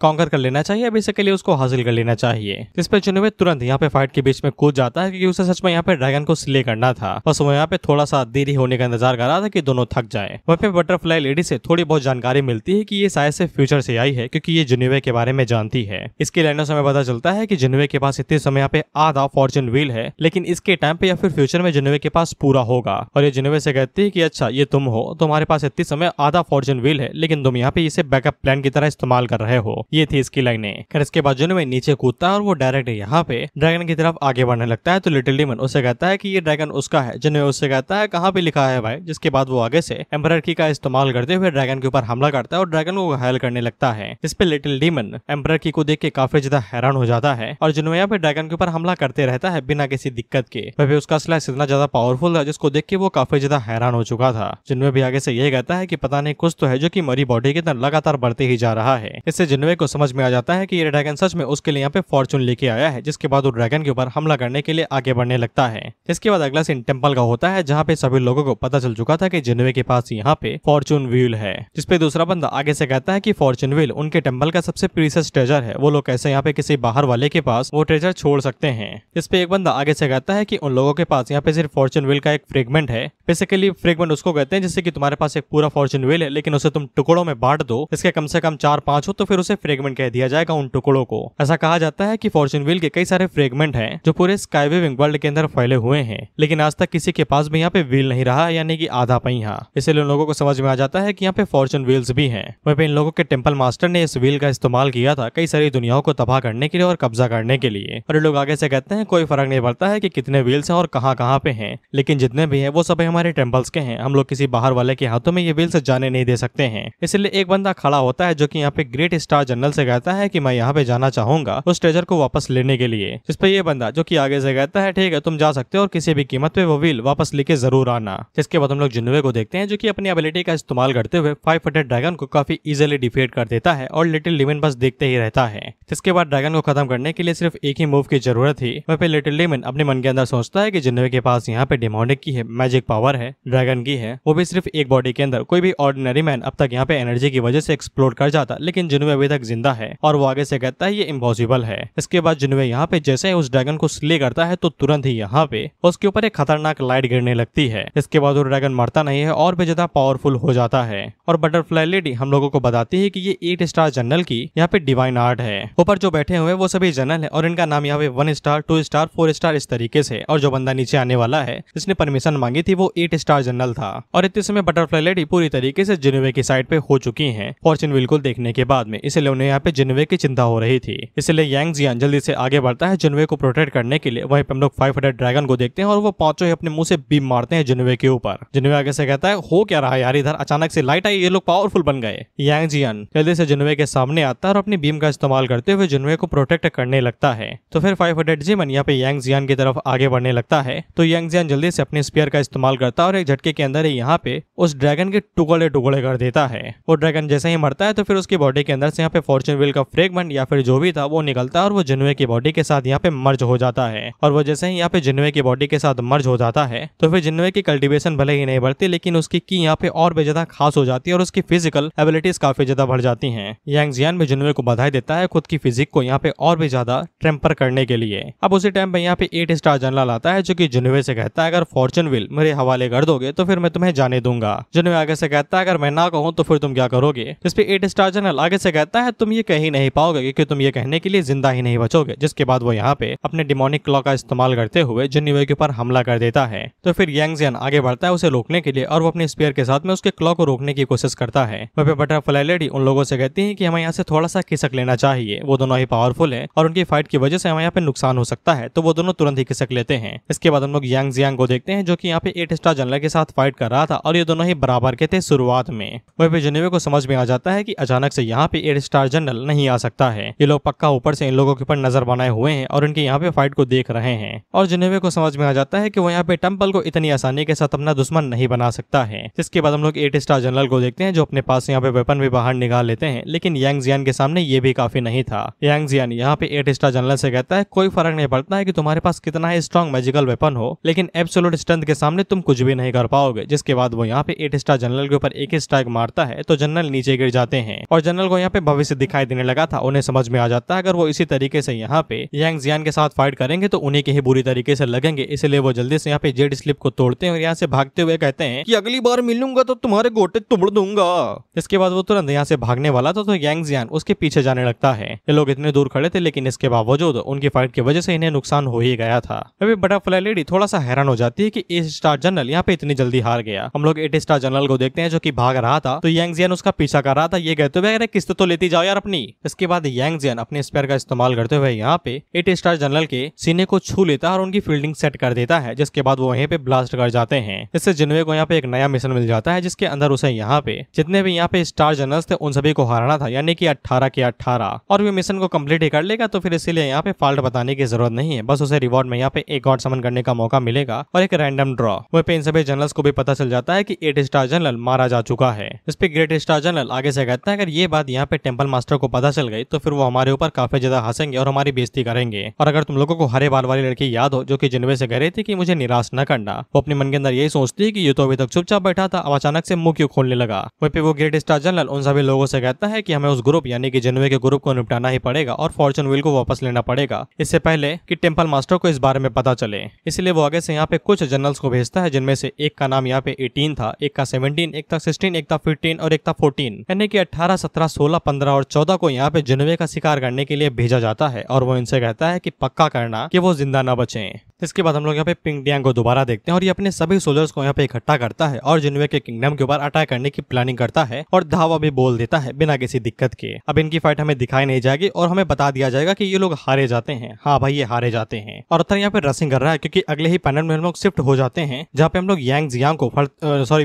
कॉन्कर कर लेना चाहिए, बेसिकली उसको हासिल कर लेना चाहिए। इस पे जिनोवे तुरंत यहाँ पे फाइट के बीच में कूद जाता है, क्योंकि उसे सच में यहाँ पे ड्रैगन को स्ले करना था। बस वो यहाँ पे थोड़ा सा देरी होने का इंतजार कर रहा था कि दोनों थक जाए। वहीं पे बटरफ्लाई लेडी से थोड़ी बहुत जानकारी मिलती है कि ये शायद से फ्यूचर से आई है, क्योंकि ये जिनोवे के बारे में जानती है। इसके लाइनों से हमें पता चलता है कि जिनोवे के पास इतने समय यहाँ पे आधा फॉर्चून व्हील है, लेकिन इसके टाइम पे या फिर फ्यूचर में जिनोवे के पास पूरा होगा। और ये जिनोवे से कहती है कि अच्छा ये तुम हो, तुम्हारे पास इतने समय आधा फॉर्चून व्हील है, लेकिन तुम यहाँ पे इसे बैकअप प्लान की तरह इस्तेमाल कर रहे हो। ये थी इसकी लाइनें। खैर इसके बाद जिनोवे नीचे कूदता है और वो डायरेक्ट यहाँ पे ड्रैगन की तरफ आगे बढ़ने लगता है। तो लिटिल डीमन उससे कहता है कि ये ड्रैगन उसका है। जिनोवे उससे कहता है कहाँ पे लिखा है भाई, जिसके बाद वो आगे से एम्परर की का इस्तेमाल करते हुए ड्रैगन के ऊपर हमला करता है और ड्रैगन को घायल करने लगता है। इस पे लिटिल डीमन एम्परर की को देख के काफी ज्यादा हैरान हो जाता है और जिनोवे यहाँ पे ड्रैगन के ऊपर हमला करते रहता है बिना किसी दिक्कत के। वह भी उसका स्लैश इतना ज्यादा पावरफुल था जिसको देख के वो काफी ज्यादा हैरान हो चुका था। जिनोवे भी आगे से यही कहता है कि पता नहीं कुछ तो है जो कि मरी बॉडी के अंदर लगातार बढ़ते ही जा रहा है। इससे जिनोवे को समझ में आ जाता है कि ये ड्रैगन सच में उसके लिए यहाँ पे फॉर्चून लेके आया है, जिसके बाद वो ड्रैगन के ऊपर हमला करने के लिए आगे बढ़ने लगता है। इसके बाद अगला सीन टेंपल का होता है, जहाँ पे सभी लोगों को पता चल चुका था कि जिनोवे के पास यहाँ पे फॉर्चून व्हील है। जिसपे दूसरा बंदा आगे से कहता है कि फॉर्चून व्हील उनके टेंपल का सबसे प्रीशियस ट्रेजर है, वो लोग कैसे यहाँ पे किसी बाहर वाले के पास वो ट्रेजर छोड़ सकते हैं। इस पे एक बंदा आगे से कहता है कि उन लोगों के पास यहाँ पे सिर्फ फॉर्चून व्हील का एक फ्रेगमेंट है। बेसिकली फ्रेगमेंट उसको कहते हैं जैसे कि तुम्हारे पास एक पूरा फॉर्चून व्हील है, लेकिन उसे तुम टुकड़ों में बांट दो, इसके कम से कम 4-5 हो तो फिर उसे फ्रेगमेंट कह दिया जाएगा उन टुकड़ों को। ऐसा कहा जाता है कि फॉर्चून व्हील के कई सारे फ्रेगमेंट हैं जो पूरे स्काईवेविंग वर्ल्ड के अंदर फैले हुए हैं, लेकिन आज तक किसी के पास भी यहाँ पे व्हील नहीं रहा, यानी कि आधा पहिया। इसलिए उन लोगों को समझ में आ जाता है कि यहाँ पे फॉर्चून व्हील्स भी हैं। वहीं पे इन लोगों के टेंपल मास्टर ने इस व्हील का इस्तेमाल किया था कई सारी दुनियाओं को तबाह करने के लिए और कब्जा करने के लिए। और ये लोग आगे से कहते हैं कोई फर्क नहीं पड़ता है कि कितने व्हील्स हैं और कहाँ पे हैं, लेकिन जितने भी हैं वो सब हमारे टेंपल्स के हैं, हम लोग किसी बाहर वाले के हाथों में ये व्हील्स जाने नहीं दे सकते हैं। इसलिए एक बंदा खड़ा होता है जो कि यहाँ पे ग्रेट स्टार जनरल से कहता है कि मैं यहाँ पे जाना चाहूंगा उस ट्रेजर को वापस लेने के लिए। जिस पे ये बंदा जो कि आगे से कहता है ठीक है तुम जा सकते हो और किसी भी कीमत पे वो व्हील वापस लेके जरूर आना। जिसके बाद हम लोग जिनोवे को देखते हैं जो कि अपनी एबिलिटी का इस्तेमाल करते हुए 500 ड्रैगन को काफी इजीली डिफीट कर देता है और लिटिल डीमन बस देखते ही रहता है। जिसके बाद ड्रैगन को खत्म करने के लिए सिर्फ एक ही मूव की जरूरत थी। वहीं पे लिटिल डीमन अपने मन के अंदर सोचता है कि जिनोवे के पास यहाँ पे डेमोनिक की है, मैजिक पावर है, ड्रैगन की है, वो भी सिर्फ एक बॉडी के अंदर। कोई भी ऑर्डिनरी मैन अब तक यहाँ पे एनर्जी की वजह से एक्सप्लोड कर जाता, लेकिन जिनोवे अभी तक जिंदा है और वो आगे से कहता है ये इम्पॉसिबल है। इसके बाद जिनोवे यहाँ पे जैसे ही उस ड्रैगन को स्ले करता है तो तुरंत ही यहाँ पे उसके ऊपर एक खतरनाक लाइट गिरने लगती है। इसके बाद वो ड्रैगन मरता नहीं है और भी ज्यादा पावरफुल हो जाता है। और बटरफ्लाई लेडी हम लोगों को बताती है कि ये 8 स्टार जनरल की यहाँ पे डिवाइन आर्ट है। ऊपर जो बैठे हुए वो सभी जनरल है और इनका नाम यहाँ पे 1 स्टार 2 स्टार 4 स्टार इस तरीके से। और जो बंदा नीचे आने वाला है जिसने परमिशन मांगी थी वो 8 स्टार जनरल था। और इतने समय बटरफ्लाई लेडी पूरी तरीके से जिनोवे की साइड पे हो चुकी है फॉर्चून व्हील को देखने के बाद में, इसलिए उन्हें यहाँ पे जिनोवे की चिंता हो रही थी। इसलिए यांग जियान जल्दी से आगे बढ़ता है जिनोवे को प्रोटेक्ट करने के लिए। वहीं पे हम लोग 500 ड्रैगन को देखते हैं और वो पांचों ही अपने मुंह से बीम मारते हैं जिनोवे के ऊपर। जिनोवे आगे से कहता है हो क्या रहा है यार, इधर अचानक से लाइट आई, ये लोग पावरफुल बन गए। यांग जियान जल्दी से जिनोवे के सामने आता है और अपनी बीम का इस्तेमाल करते हुए जिनोवे को प्रोटेक्ट करने लगता है। तो फिर 500 जिमन यहाँ पे यांग जियान की तरफ आगे बढ़ने लगता है। तो यांग जियान जल्दी से अपने स्पीयर का इस्तेमाल करता है और एक झटके के अंदर ही यहाँ पे उस ड्रैगन के टुकड़े टुकड़े कर देता है। वो ड्रैगन जैसे ही मरता है तो फिर उसकी बॉडी के अंदर से यहाँ पे फॉर्चून व्हील का फ्रेगमेंट या फिर जो भी था वो निकलता है और वो जिन्वे की बॉडी के साथ यहाँ पे मर्ज हो जाता है। और वो जैसे ही यहाँ पे जिन्वे की बॉडी के साथ मर्ज हो जाता है तो फिर जिन्वे की कल्टीवेशन भले ही नहीं बढ़ती, लेकिन उसकी की यहाँ पे और भी ज्यादा खास हो जाती है और उसकी फिजिकल एबिलिटीज काफी ज्यादा बढ़ जाती हैं। यांग जियान भी जिन्वे को बधाई देता है खुद की फिजिक को यहाँ पे और भी ज्यादा टेम्पर करने के लिए। अब उसी टाइम पे यहाँ पे 8 स्टार जनरल आता है जो कि जिन्वे से कहता है अगर फॉर्चून व्हील मेरे हवाले कर दोगे तो फिर मैं तुम्हें जाने दूंगा। जिन्वे आगे से कहता है अगर मैं ना कहूं तो फिर तुम क्या करोगे। जिस पे 8 स्टार जनरल आगे से कहता है तुम ये कह ही नहीं पाओगे क्योंकि तुम ये कहने के लिए जिंदा ही नहीं बचोगे। जिसके बाद वो यहाँ पे अपने डिमोनिक क्लॉ का इस्तेमाल करते हुए जिन्वे के ऊपर हमला कर देता है। तो फिर यांग जियान आगे बढ़ता है उसे रोकने के लिए और वो अपने स्पीयर के साथ में उसके क्लॉ को रोकने की कोशिश करता है। वह पे बटरफ्लाई लेडी उन लोगों से कहती है कि हमें यहाँ से थोड़ा सा खिसक लेना चाहिए, वो दोनों ही पावरफुल है और उनकी फाइट की वजह से हमें यहाँ पे नुकसान हो सकता है। तो वो दोनों तुरंत ही खिसक लेते हैं। इसके बाद हम लोग यांग जियांग को देखते हैं जो कि यहाँ पे 8 स्टार जनरल के साथ फाइट कर रहा था और ये दोनों ही बराबर के थे शुरुआत में। वहीं पे जिन्वे को समझ में आ जाता है कि अचानक से यहाँ पे 8 स्टार जनरल नहीं आ सकता है, ये लोग पक्का ऊपर से इन लोगों के ऊपर नजर बनाए हुए हैं और इनके यहाँ पे फाइट को देख रहे हैं। और जिन्वे को समझ में आ जाता है कि वो यहाँ पे टेम्पल को इतनी आसानी के साथ अपना दुश्मन नहीं बना सकता है। जिसके बाद हम लोग 8 स्टार जनरल को देखते हैं जो अपने पास यहाँ पे वेपन भी बाहर निकाल लेते हैं, लेकिन यांग जियान के सामने ये भी काफी नहीं था। यांग जियान यहाँ पे 8 स्टार जनरल से कहता है कोई फर्क नहीं पड़ता है कि तुम्हारे पास कितना ही स्ट्रॉन्ग मैजिकल वेपन हो, लेकिन एब्सोल्यूट स्ट्रेंथ के सामने तुम कुछ भी नहीं कर पाओगे। जिसके बाद वो यहाँ पे 8 स्टार जनरल के ऊपर एक स्ट्राइक मारता है तो जनरल नीचे गिर जाते हैं और जनरल को यहाँ पे भविष्य दिखाई देने लगा था। उन्हें समझ में आ जाता है अगर वो इसी तरीके से यहाँ पे यांग जियान के साथ फाइट करेंगे तो उन्हीं के ही बुरी तरीके से लगेंगे, इसलिए वो जल्दी से यहाँ पे जेड स्लिप को तोड़ते हैं और यहाँ से भागते हुए कहते हैं कि अगली बार मिलूंगा तो तुम्हारे गोटे तोड़ दूंगा। इसके बाद वो तुरंत यहाँ से भागने वाला था तो यांग जियान उसके पीछे जाने लगता है। ये लोग इतने दूर खड़े थे लेकिन इसके बावजूद उनकी फाइट की वजह से इन्हें नुकसान हो ही गया था। अभी बटरफ्लाई लेडी थोड़ा सा हैरान हो जाती है कि 8 स्टार जनरल यहाँ पे इतनी जल्दी हार गया। हम लोग 8 स्टार जनरल को देखते हैं जो कि भाग रहा था तो यांग जियान उसका पीछा कर रहा था, ये कहते हुए अरे किस्त तो लेती जाओ यार अपनी। इसके बाद यांग जियान अपने स्पेयर का इस्तेमाल करते हुए यहाँ पे 8 स्टार जनरल के सीने को छू लेता है और उनकी फील्डिंग सेट कर देता है। जिसके बाद वो वहीं पे ब्लास्ट कर जाते हैं। इससे जिन्वे को यहाँ पे एक नया मिशन मिल जाता है जिसके अंदर उसे यहाँ पे जितने भी यहाँ पे स्टार जनरल्स थे उन सभी को हराना था, यानी कि 18 के 18। और वो मिशन को कंप्लीट ही कर लेगा तो फिर इसीलिए यहाँ पे फॉल्ट बताने की जरूरत नहीं है, बस उसे रिवॉर्ड में यहाँ पे एक गॉड समन करने का मौका मिलेगा और एक रैंडम ड्रॉ। वहीं पे इन सभी जनरल्स को भी पता चल जाता है कि 8 स्टार जनरल मारा जा चुका है। इस पे ग्रेट स्टार जनरल आगे से कहता है अगर ये बात यहाँ पे टेम्पल मास्टर को पता चल गई तो फिर वो हमारे ऊपर काफी ज्यादा हंसेंगे और हमारी बेइज्जती करेंगे। और अगर तुम लोगों को हरे बाल वाली लड़की याद हो जो कि जिन्वे से कह रही थी कि मुझे निराश न करना, वो अपने मन के अंदर यही सोचती है कि ये तो अभी तक चुपचाप बैठा था, अब अचानक से मुंह क्यों खोलने लगा। वहीं पे वो ग्रेट स्टार जनरल उन सभी लोगों से कहता है कि हमें उस ग्रुप यानी कि जिन्वे के ग्रुप को निपटाना ही पड़ेगा और फॉर्चून व्हील को वापस लेना पड़ेगा इससे पहले कि टेम्पल मास्टर को इस बारे में पता चले। इसलिए वो आगे से यहाँ पे कुछ जनरल्स को भेजता है जिनमें से एक का नाम यहाँ पे 18 था, एक का 17, एक था 16, एक था 15 और एक था 14, यानी कि 18, 17, 16, 15 और 14 को यहाँ पे जिन्वे का शिकार करने के लिए भेजा जाता है। और वो इनसे कहता है कि पक्का करना कि वो जिंदा न बचे। इसके बाद हम लोग यहाँ पे पिंक डियांग को दोबारा देखते हैं और ये अपने सभी सोल्जर्स को यहाँ पे इकट्ठा करता है और जिन्वे के किंगडम के ऊपर अटैक करने की प्लानिंग करता है और धावा भी बोल देता है बिना किसी दिक्कत के। अब इनकी फाइट हमें दिखाई नहीं जाएगी और हमें बता दिया जाएगा कि ये लोग हारे जाते हैं। हाँ भाई ये हारे जाते हैं। और अतर यहाँ पे रसिंग कर रहा है क्योंकि अगले ही पैनल में हम लोग शिफ्ट हो जाते हैं जहाँ पे हम लोग यांग जियांग को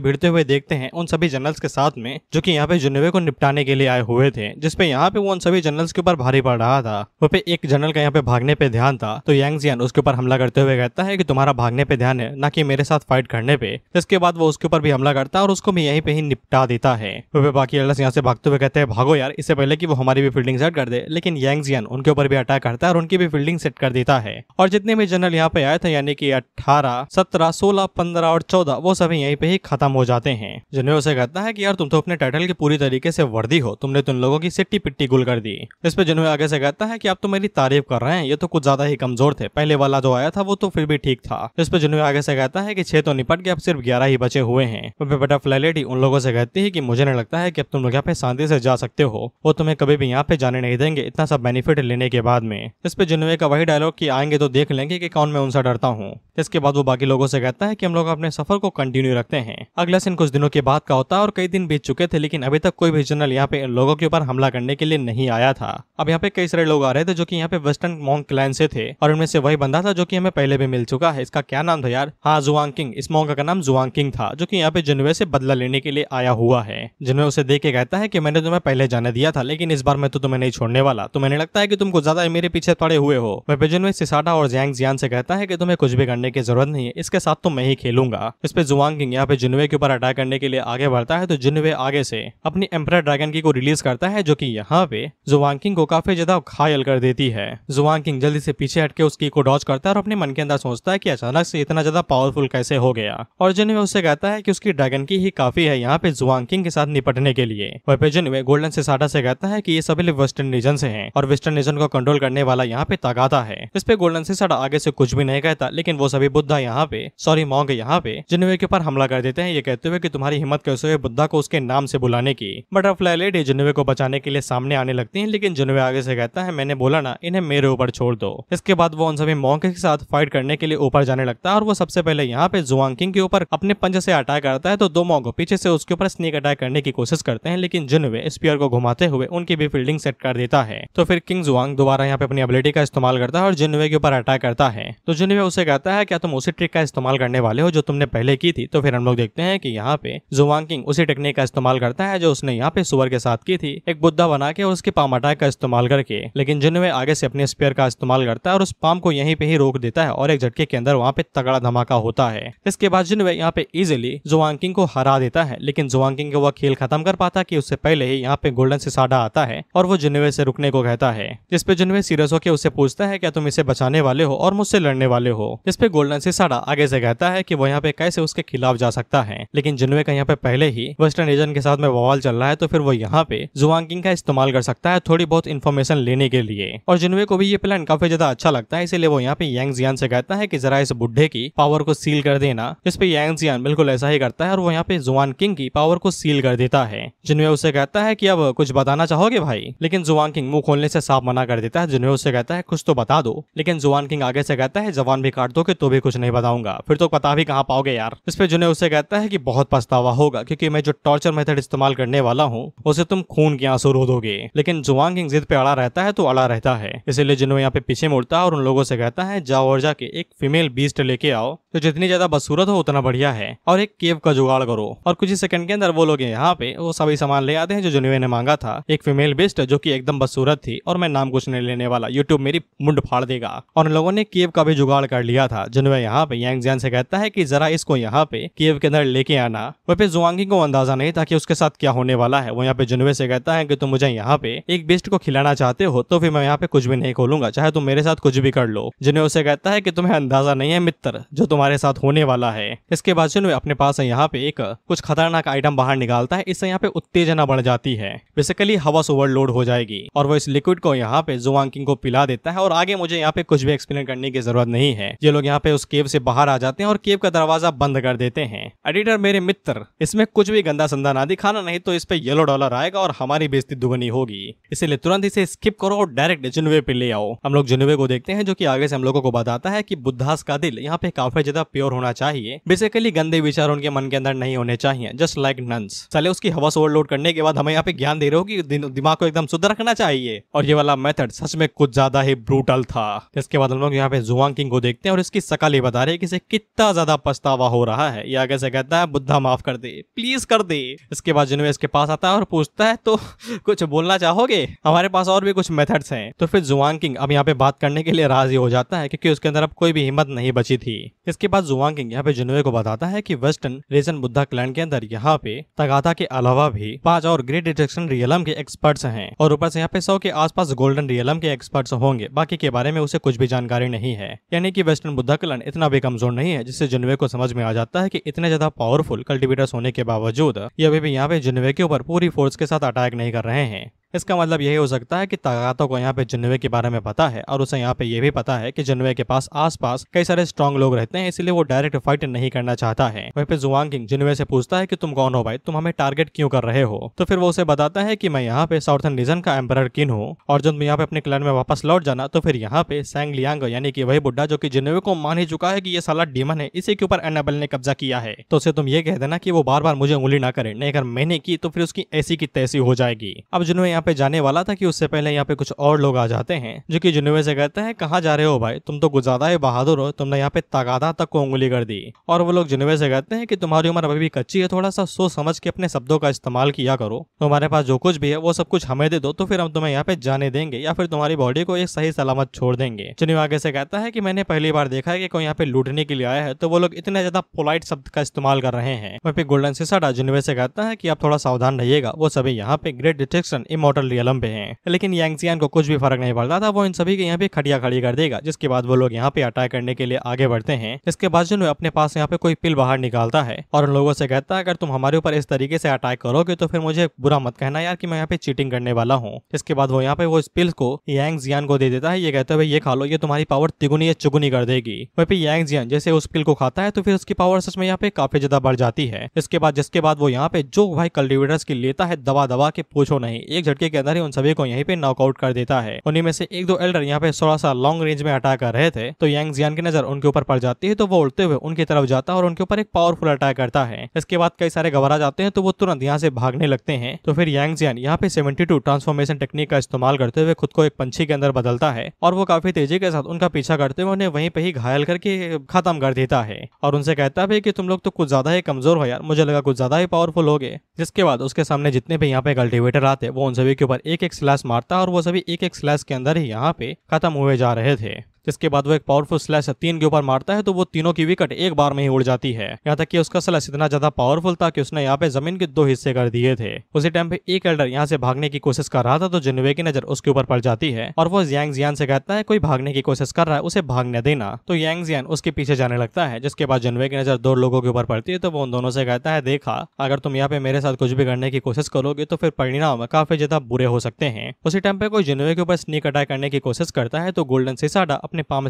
भिड़ते हुए देखते हैं उन सभी जनरल्स के साथ में जो कि यहाँ पे जिन्वे को निपटाने के लिए आए हुए थे। जिसपे यहाँ पे वो उन सभी जनरल्स के ऊपर भारी पड़ रहा था। वहाँ पे एक जनरल का यहाँ पे भागने पे ध्यान था तो यांग जियान उसके ऊपर हमला करते हुए कहता है कि तुम्हारा भागने पे ध्यान है ना कि मेरे साथ फाइट करने पे। इसके बाद वो उसके ऊपर भी हमला करता है और उसको भी यहीं पे ही निपटा देता है। वह बाकी एल्डर्स यहाँ से भागते हुए कहते हैं भागो यार इससे पहले कि वो हमारी भी फील्डिंग सेट कर दे, लेकिन यांग जियान उनके ऊपर भी अटैक करता है और उनकी भी फील्डिंग सेट कर देता है। और जितने भी जनरल यहाँ पे आए थे यानी कि 18, 17, 16, 15 और 14 वो सभी यहीं पे ही खत्म हो जाते हैं। जिन्हें उसे कहता है कि यार तुम तो अपने टाइटल की पूरी तरीके से वर्दी हो, तुमने तुम लोगों की सिट्टी पिट्टी गुल कर दी। इस पे जिन्हें आगे से कहता है कि आप तो मेरी तारीफ कर रहे हैं, ये तो कुछ ज्यादा ही कमजोर थे, पहले वाला जो आया था वो तो फिर भी ठीक था। इस पे जिन्हें आगे से कहता है कि 6 तो निपट गए, अब सिर्फ 11 ही बचे हुए हैं। बटरफ्लाई लेडी उन लोगों से कहती है कि मुझे नहीं लगता है कि अब तुम लोग यहाँ पे शांति से जा सकते हो, वो तुम्हें कभी भी यहाँ पे जाने नहीं देंगे इतना सब बेनिफिट लेने के बाद में। इस पे जिन्वे का वही डायलॉग कि आएंगे तो देख लेंगे कि कौन मैं उनसे डरता हूँ। इसके बाद वो बाकी लोगों से कहता है कि हम लोग अपने सफर को कंटिन्यू रखते हैं। अगला सीन कुछ दिनों के बाद का होता है और कई दिन बीत चुके थे लेकिन अभी तक कोई भी जनरल यहाँ पे इन लोगों के ऊपर हमला करने के लिए नहीं आया था। अब यहाँ पे कई सारे लोग आ रहे थे जो कि यहाँ पे वेस्टर्न मॉन्क क्लैन से थे और इनमें से वही बंदा था जो कि हमें पहले भी मिल चुका है। इसका क्या नाम था यार? हाँ जुआंग किंग। इस मॉन्क का नाम जुआंग किंग था जो कि यहाँ पे जिन्वे से बदला लेने के लिए आया हुआ है। जिन्वे उसे देख के कहता है कि मैंने तुम्हें पहले जाने दिया था लेकिन इस बार मैं तो तुम्हें नहीं छोड़ने वाला, तुम्हें नहीं लगता है कि तुम कुछ ज्यादा मेरे पीछे पड़े हुए हो। वह जिन्वे सिसाडा और यांग जियान से कहता है कि तुम्हें कुछ भी करने की जरूरत नहीं है, इसके साथ तो मैं ही खेलूंगा। इस पे जुआंग किंग यहाँ पे जिनवे के ऊपर अटैक करने के लिए आगे बढ़ता है तो जिनवे आगे से अपनी एम्परर ड्रैगन की को रिलीज करता है जो कि यहाँ पे जुआंग किंग को काफी ज्यादा घायल कर देती है। जुआंग किंग जल्दी से पीछे हटके उसकी को डॉज करता है और अपने मन के अंदर सोचता है कि अचानक से इतना ज्यादा पावरफुल कैसे हो गया, और जिनवे उससे कहता है कि उसकी ड्रैगन की ही काफी है यहाँ पे जुआंग किंग के साथ निपटने के लिए। वहीं पे जिनवे गोल्डन सिसाडा से कहता है कि ये सभी लोग वेस्टर्न रीजन से हैं और वेस्टर्न रीजन को कंट्रोल करने वाला यहाँ पे तगाता है। इस पे गोल्डन सिसाडा आगे से कुछ भी नहीं कहता, लेकिन वो सभी बुद्धा यहाँ पे मॉन्ग यहाँ पे जिनवे के ऊपर हमला कर देते हैं, ये कहते हुए कि तुम्हारी हिम्मत कैसे हुई बुद्धा को उसके नाम से बुलाने की। बटरफ्लाई लेडी जिनवे को बचाने के लिए सामने आने लगती है, लेकिन जिनवे आगे से कहता है मैंने बोला ना इन्हें मेरे ऊपर छोड़ दो। इसके बाद वो उन सभी मॉन्ग के साथ फाइट करने के लिए ऊपर जाने लगता है और वो सबसे पहले यहाँ पे जुआंग किंग के ऊपर अपने पंजे से अटैक करता है तो दो मॉन्ग पीछे से उसके ऊपर स्नेक अटैक करने की कोशिश करते हैं, लेकिन जिनवे स्पीयर को घुमाते हुए उनकी भी फील्डिंग सेट कर देता है। तो फिर किंग जुआंग दोबारा यहाँ पे अपनी एबिलिटी का इस्तेमाल करता है और जिनवे के ऊपर अटैक करता है। तो जिनवे उसे कहता है क्या तुम उसी ट्रिक का इस्तेमाल करने वाले हो जो तुमने पहले की थी। तो फिर हम लोग देखते हैं कि यहाँ पे जुआंग किंग उसी टेक्निक का इस्तेमाल करता है जो उसने यहाँ पे सुअर के साथ की थी, एक बुद्धा बना के और उसके पाम अटैक का इस्तेमाल करके। लेकिन जिनवे आगे से अपने स्पीयर का इस्तेमाल करता है और उस पाम को यहीं पे ही रोक देता है और एक झटके के अंदर वहाँ पे तगड़ा धमाका होता है। इसके बाद जिनवे यहाँ पे इजिली जुआंग किंग को हरा देता है, लेकिन जुआंग किंग को वह खेल खत्म कर पाता कि उससे पहले ही यहाँ पे गोल्डन सिसाडा आता है और वो जिनवे से रुकने को कहता है। जिसपे जिनवे सीरियस होकर उससे पूछता है क्या तुम इसे बचाने वाले हो और मुझसे लड़ने वाले हो। जिसपे गोल्डन सिसाडा आगे से कहता है कि वो यहाँ पे कैसे उसके खिलाफ जा सकता है, लेकिन जिनवे का यहाँ पे पहले ही वेस्टर्न रीजन के साथ में बवाल चल रहा है तो फिर वो यहाँ पे जुआंग किंग का इस्तेमाल कर सकता है थोड़ी बहुत इन्फॉर्मेशन लेने के लिए। और जिनवे को भी ये प्लान काफी ज्यादा अच्छा लगता है, इसीलिए वो यहाँ पे यांग जियान से कहता है कि जरा इस बुढ़े की पावर को सील कर देना। इस पे यांग जियान बिल्कुल ऐसा ही करता है और वो यहाँ पे जुआंग किंग की पावर को सील कर देता है। जिनवे उसे कहता है कि अब कुछ बताना चाहोगे भाई, लेकिन जुआंग किंग मुंह खोलने से साफ मना कर देता है। जिनवे उसे कहता है कुछ तो बता दो, लेकिन जुआंग किंग आगे से कहता है जवान भी काट दोगे तो भी कुछ नहीं बताऊंगा, फिर तो पता भी कहाँ पाओगे यार। इस पे जिनवे उसे कहता है कि बहुत पछतावा होगा क्योंकि मैं जो टॉर्चर मेथड इस्तेमाल करने वाला हूँ उसे तुम खून के आंसू रो दोगे। लेकिन जुआंग किंग जिद पे अड़ा रहता है तो अड़ा रहता है, इसीलिए जिनवे यहाँ पे पीछे मुड़ता है और उन लोगों से कहता है जाओ और जाके एक फीमेल बीस्ट लेके आओ तो जितनी ज्यादा बदसूरत हो उतना बढ़िया है, और एक केव का जुगाड़ करो। और कुछ ही सेकंड के अंदर वो लोग यहाँ पे वो सभी सामान ले आते हैं जो जिनवे ने मांगा था। एक फीमेल बीस्ट जो कि एकदम बदसूरत थी, और मैं नाम कुछ नहीं लेने वाला, यूट्यूब मेरी मुंड फाड़ देगा। और उन लोगों ने केव का भी जुगाड़ कर लिया था। जिनवे यहाँ पे यांग जियान से कहता है कि जरा इसको यहाँ पे केव के अंदर लेके आना। वह पे जुआंग किंग को अंदाजा नहीं था कि उसके साथ क्या होने वाला है। वो यहाँ पे जिनवे से कहता है कि तुम मुझे यहाँ पे एक बीस्ट को खिलाना चाहते हो तो फिर मैं यहाँ पे कुछ भी नहीं खोलूंगा, चाहे तुम मेरे साथ कुछ भी कर लो। जिनवे उसे कहता है कि तुम्हें अंदाजा नहीं है मित्र जो तुम्हारे साथ होने वाला है। इसके बाद जिनवे अपने पास यहाँ पे एक कुछ खतरनाक आइटम बाहर निकालता है, इससे यहाँ पे उत्तेजना बढ़ जाती है, बेसिकली हवा ओवरलोड हो जाएगी, और वो इस लिक्विड को यहाँ पे जुआंग किंग को पिला देता है। और आगे मुझे यहाँ पे कुछ भी एक्सप्लेन करने की जरूरत नहीं है। ये लोग यहाँ पे उस केव से बाहर आ जाते हैं और केव का दरवाजा बंद कर देते हैं। एडिटर मेरे मित्र, इसमें कुछ भी गंदा संदा ना दिखाना, नहीं तो इस पे $1 आएगा और हमारी बेइज्जती दुगनी होगी, इसलिए तुरंत इसे स्किप करो और डायरेक्ट जिनवे पे ले आओ। हम लोग जिनवे को देखते हैं जो कि आगे से हम लोगों को बताता है कि बुद्धास का दिल यहाँ पे काफी ज्यादा प्योर होना चाहिए, बेसिकली गंदे विचार उनके मन के अंदर नहीं होने चाहिए, जस्ट लाइक नन्स। चले उसकी हवा ओवरलोड करने के बाद हमें यहाँ पे ज्ञान दे रहे हो कि दिमाग को एकदम शुद्ध रखना चाहिए, और ये वाला मेथड सच में कुछ ज्यादा ही ब्रूटल था। इसके बाद हम लोग यहाँ पे जुआंग किंग को देखते हैं और इसकी शकल ही बता रहे कि इसे कितना ज्यादा पछतावा हो रहा है। ये आगे से कहता है बुद्धा माफ कर दे, प्लीज कर दे। इसके बाद जिनवे इसके पास आता है और पूछता है तो कुछ बोलना चाहोगे, हमारे पास और भी कुछ मेथड्स हैं। तो फिर जुआंग किंग अब यहाँ पे बात करने के लिए राजी हो जाता है क्योंकि उसके अंदर अब कोई भी हिम्मत नहीं बची थी। इसके बाद जुआंग किंग यहाँ पे जिनवे को बताता है कि वेस्टर्न रीजन बुद्धा क्लैन के अंदर यहाँ पे तगाता के अलावा भी 5 और ग्रेट डिटेक्शन रियलम के एक्सपर्ट्स हैं, और ऊपर से यहाँ पे 100 के आसपास गोल्डन रियलम के एक्सपर्ट्स होंगे। बाकी के बारे में उसे कुछ भी जानकारी नहीं है, यानी कि वेस्टर्न बुद्धा क्लैन इतना भी कमजोर नहीं है, जिससे जिनवे को समझ में आ जाता है कि इतने ज्यादा पावरफुल कल्टिवेटर्स होने के बावजूद ये अभी भी यहाँ पे जिनवे के ऊपर पूरी फोर्स के साथ अटैक नहीं कर रहे हैं। इसका मतलब यही हो सकता है कि तगाता को यहाँ पे जिनवे के बारे में पता है, और उसे यहाँ पे ये भी पता है कि जिनवे के पास आसपास कई सारे स्ट्रॉन्ग लोग रहते हैं, इसलिए वो डायरेक्ट फाइट नहीं करना चाहता है। वहीं पे जुआंग किंग जिनवे से पूछता है कि तुम कौन हो भाई, तुम हमें टारगेट क्यों कर रहे हो। तो फिर वो उसे बताता है कि मैं यहाँ पे साउथर्न रीजन का एम्परर किन हूँ, और जब मैं यहाँ पे अपने क्लैन में वापस लौट जाना तो फिर यहाँ पे सैंग लियांग यानी कि वही बुड्ढा जो कि जिनवे को मान ही चुका है कि ये साला डीमन है, इसी के ऊपर एनाबेल ने कब्जा किया है, तो उसे तुम ये कह देना कि वो बार बार मुझे उंगली ना करे, नहीं अगर मैंने की तो फिर उसकी ऐसी की तैसी हो जाएगी। अब जिनवे यहाँ पे जाने वाला था कि उससे पहले यहाँ पे कुछ और लोग आ जाते हैं जो कि जुनवे से कहते हैं कहाँ जा रहे हो भाई, तुम तो कुछ ज्यादा ही बहादुर हो, तुमने यहाँ पे तगादा तक को उंगली कर दी। और वो लोग जुनवे से कहते हैं कि तुम्हारी उम्र अभी भी कच्ची है, थोड़ा सा सोच समझ के अपने शब्दों का इस्तेमाल किया करो, तुम्हारे पास जो कुछ भी है वो सब कुछ हमें दे दो तो फिर हम तुम्हें यहाँ पे जाने देंगे या फिर तुम्हारी बॉडी को एक सही सलामत छोड़ देंगे। जुनवे आगे से कहता है कि मैंने पहली बार देखा है कि कोई यहाँ पे लूटने के लिए आया है, तो वो लोग इतने ज्यादा पोलाइट शब्द का इस्तेमाल कर रहे हैं। वहीं पे गोल्डन सिसाडा जुनवे से कहता है कि आप थोड़ा सावधान रहिएगा, वो सभी यहाँ पे ग्रेट डिटेक्शन इमॉर्टल रियलम पे हैं। लेकिन यांग जियान को कुछ भी फर्क नहीं पड़ता था, वो इन सभी के यहाँ पे खड़िया खड़ी कर देगा, जिसके बाद वो लोग यहाँ पे अटैक करने के लिए आगे बढ़ते हैं। इसके बाद जुनवे अपने पास यहाँ पे कोई पिल बाहर निकालता है और उन लोगों से कहता है अगर तुम हमारे ऊपर इस तरीके से अटैक करोगे तो फिर मुझे बुरा मत कहना यार कि मैं यहाँ पे चीटिंग करने वाला हूँ। इसके बाद वो यहाँ पे वो इस पिल को यांग जियान को दे देता है, ये कहते हुए ये खा लो, ये तुम्हारी पावर तिगुनी या चुगुनी कर देगी। वहीं पे यांग जियान जैसे उस पिल को खाता है तो फिर उसकी पावर सच में यहाँ पे काफी ज्यादा बढ़ जाती है। जिसके बाद वो यहाँ पे जो भाई कल्टिवेटर्स की लेता है दबा दबा के पूछो नहीं, एक झटके के अंदर ही उन सभी को यहीं पे नॉकआउट कर देता है। उन्हीं में से एक दो एल्डर यहाँ पे थोड़ा सा लॉन्ग रेंज में अटैक कर रहे थे तो यांग जियान की नजर उनके ऊपर पड़ जाती है, तो वो उड़ते हुए उनकी तरफ जाता है और उनके ऊपर एक पावरफुल अटैक करता है। इसके बाद कई सारे घबरा जाते हैं तो वो तुरंत यहाँ से भागने लगते हैं। तो फिर यांग जियान यहाँ पे 72 ट्रांसफॉर्मेशन टेक्निक का इस्तेमाल करते हुए खुद को एक पंछी के अंदर बदलता है और वो काफी तेजी के साथ उनका पीछा करते हुए उन्हें वहीं पे ही घायल करके खत्म कर देता है और उनसे कहता है कि तुम लोग तो कुछ ज्यादा ही कमजोर हो यार, मुझे लगा कुछ ज्यादा ही पावरफुल हो गए। जिसके बाद उसके सामने जितने भी यहाँ पे कल्टिवेटर आते वो उन सभी के ऊपर एक एक स्लैश मारता और वो सभी एक एक स्लैश के अंदर ही यहाँ पे खत्म हुए जा रहे थे। जिसके बाद वो एक पावरफुल स्लैश 3 के ऊपर मारता है तो वो तीनों की विकेट एक बार में ही उड़ जाती है। यहाँ तक कि उसका स्लैश इतना ज्यादा पावरफुल था कि उसने यहाँ पे जमीन के 2 हिस्से कर दिए थे। उसी टाइम पे एक एल्डर यहाँ से भागने की कोशिश कर रहा था तो जुनवे की नजर उसके ऊपर पड़ जाती है और वो यांग जियान से कहता है कोई भागने की कोशिश कर रहा है उसे भागने देना। तो यांग जियान उसके पीछे जाने लगता है। जिसके बाद जुनवे की नजर 2 लोगों के ऊपर पड़ती है तो वो उन दोनों से कहता है देखा अगर तुम यहाँ पे मेरे साथ कुछ भी करने की कोशिश करोगे तो फिर परिणाम काफी ज्यादा बुरे हो सकते हैं। उसी टाइम पे कोई जुनवे के ऊपर स्नीक अटैक करने की कोशिश करता है तो गोल्डन सिसाडा अपने पाम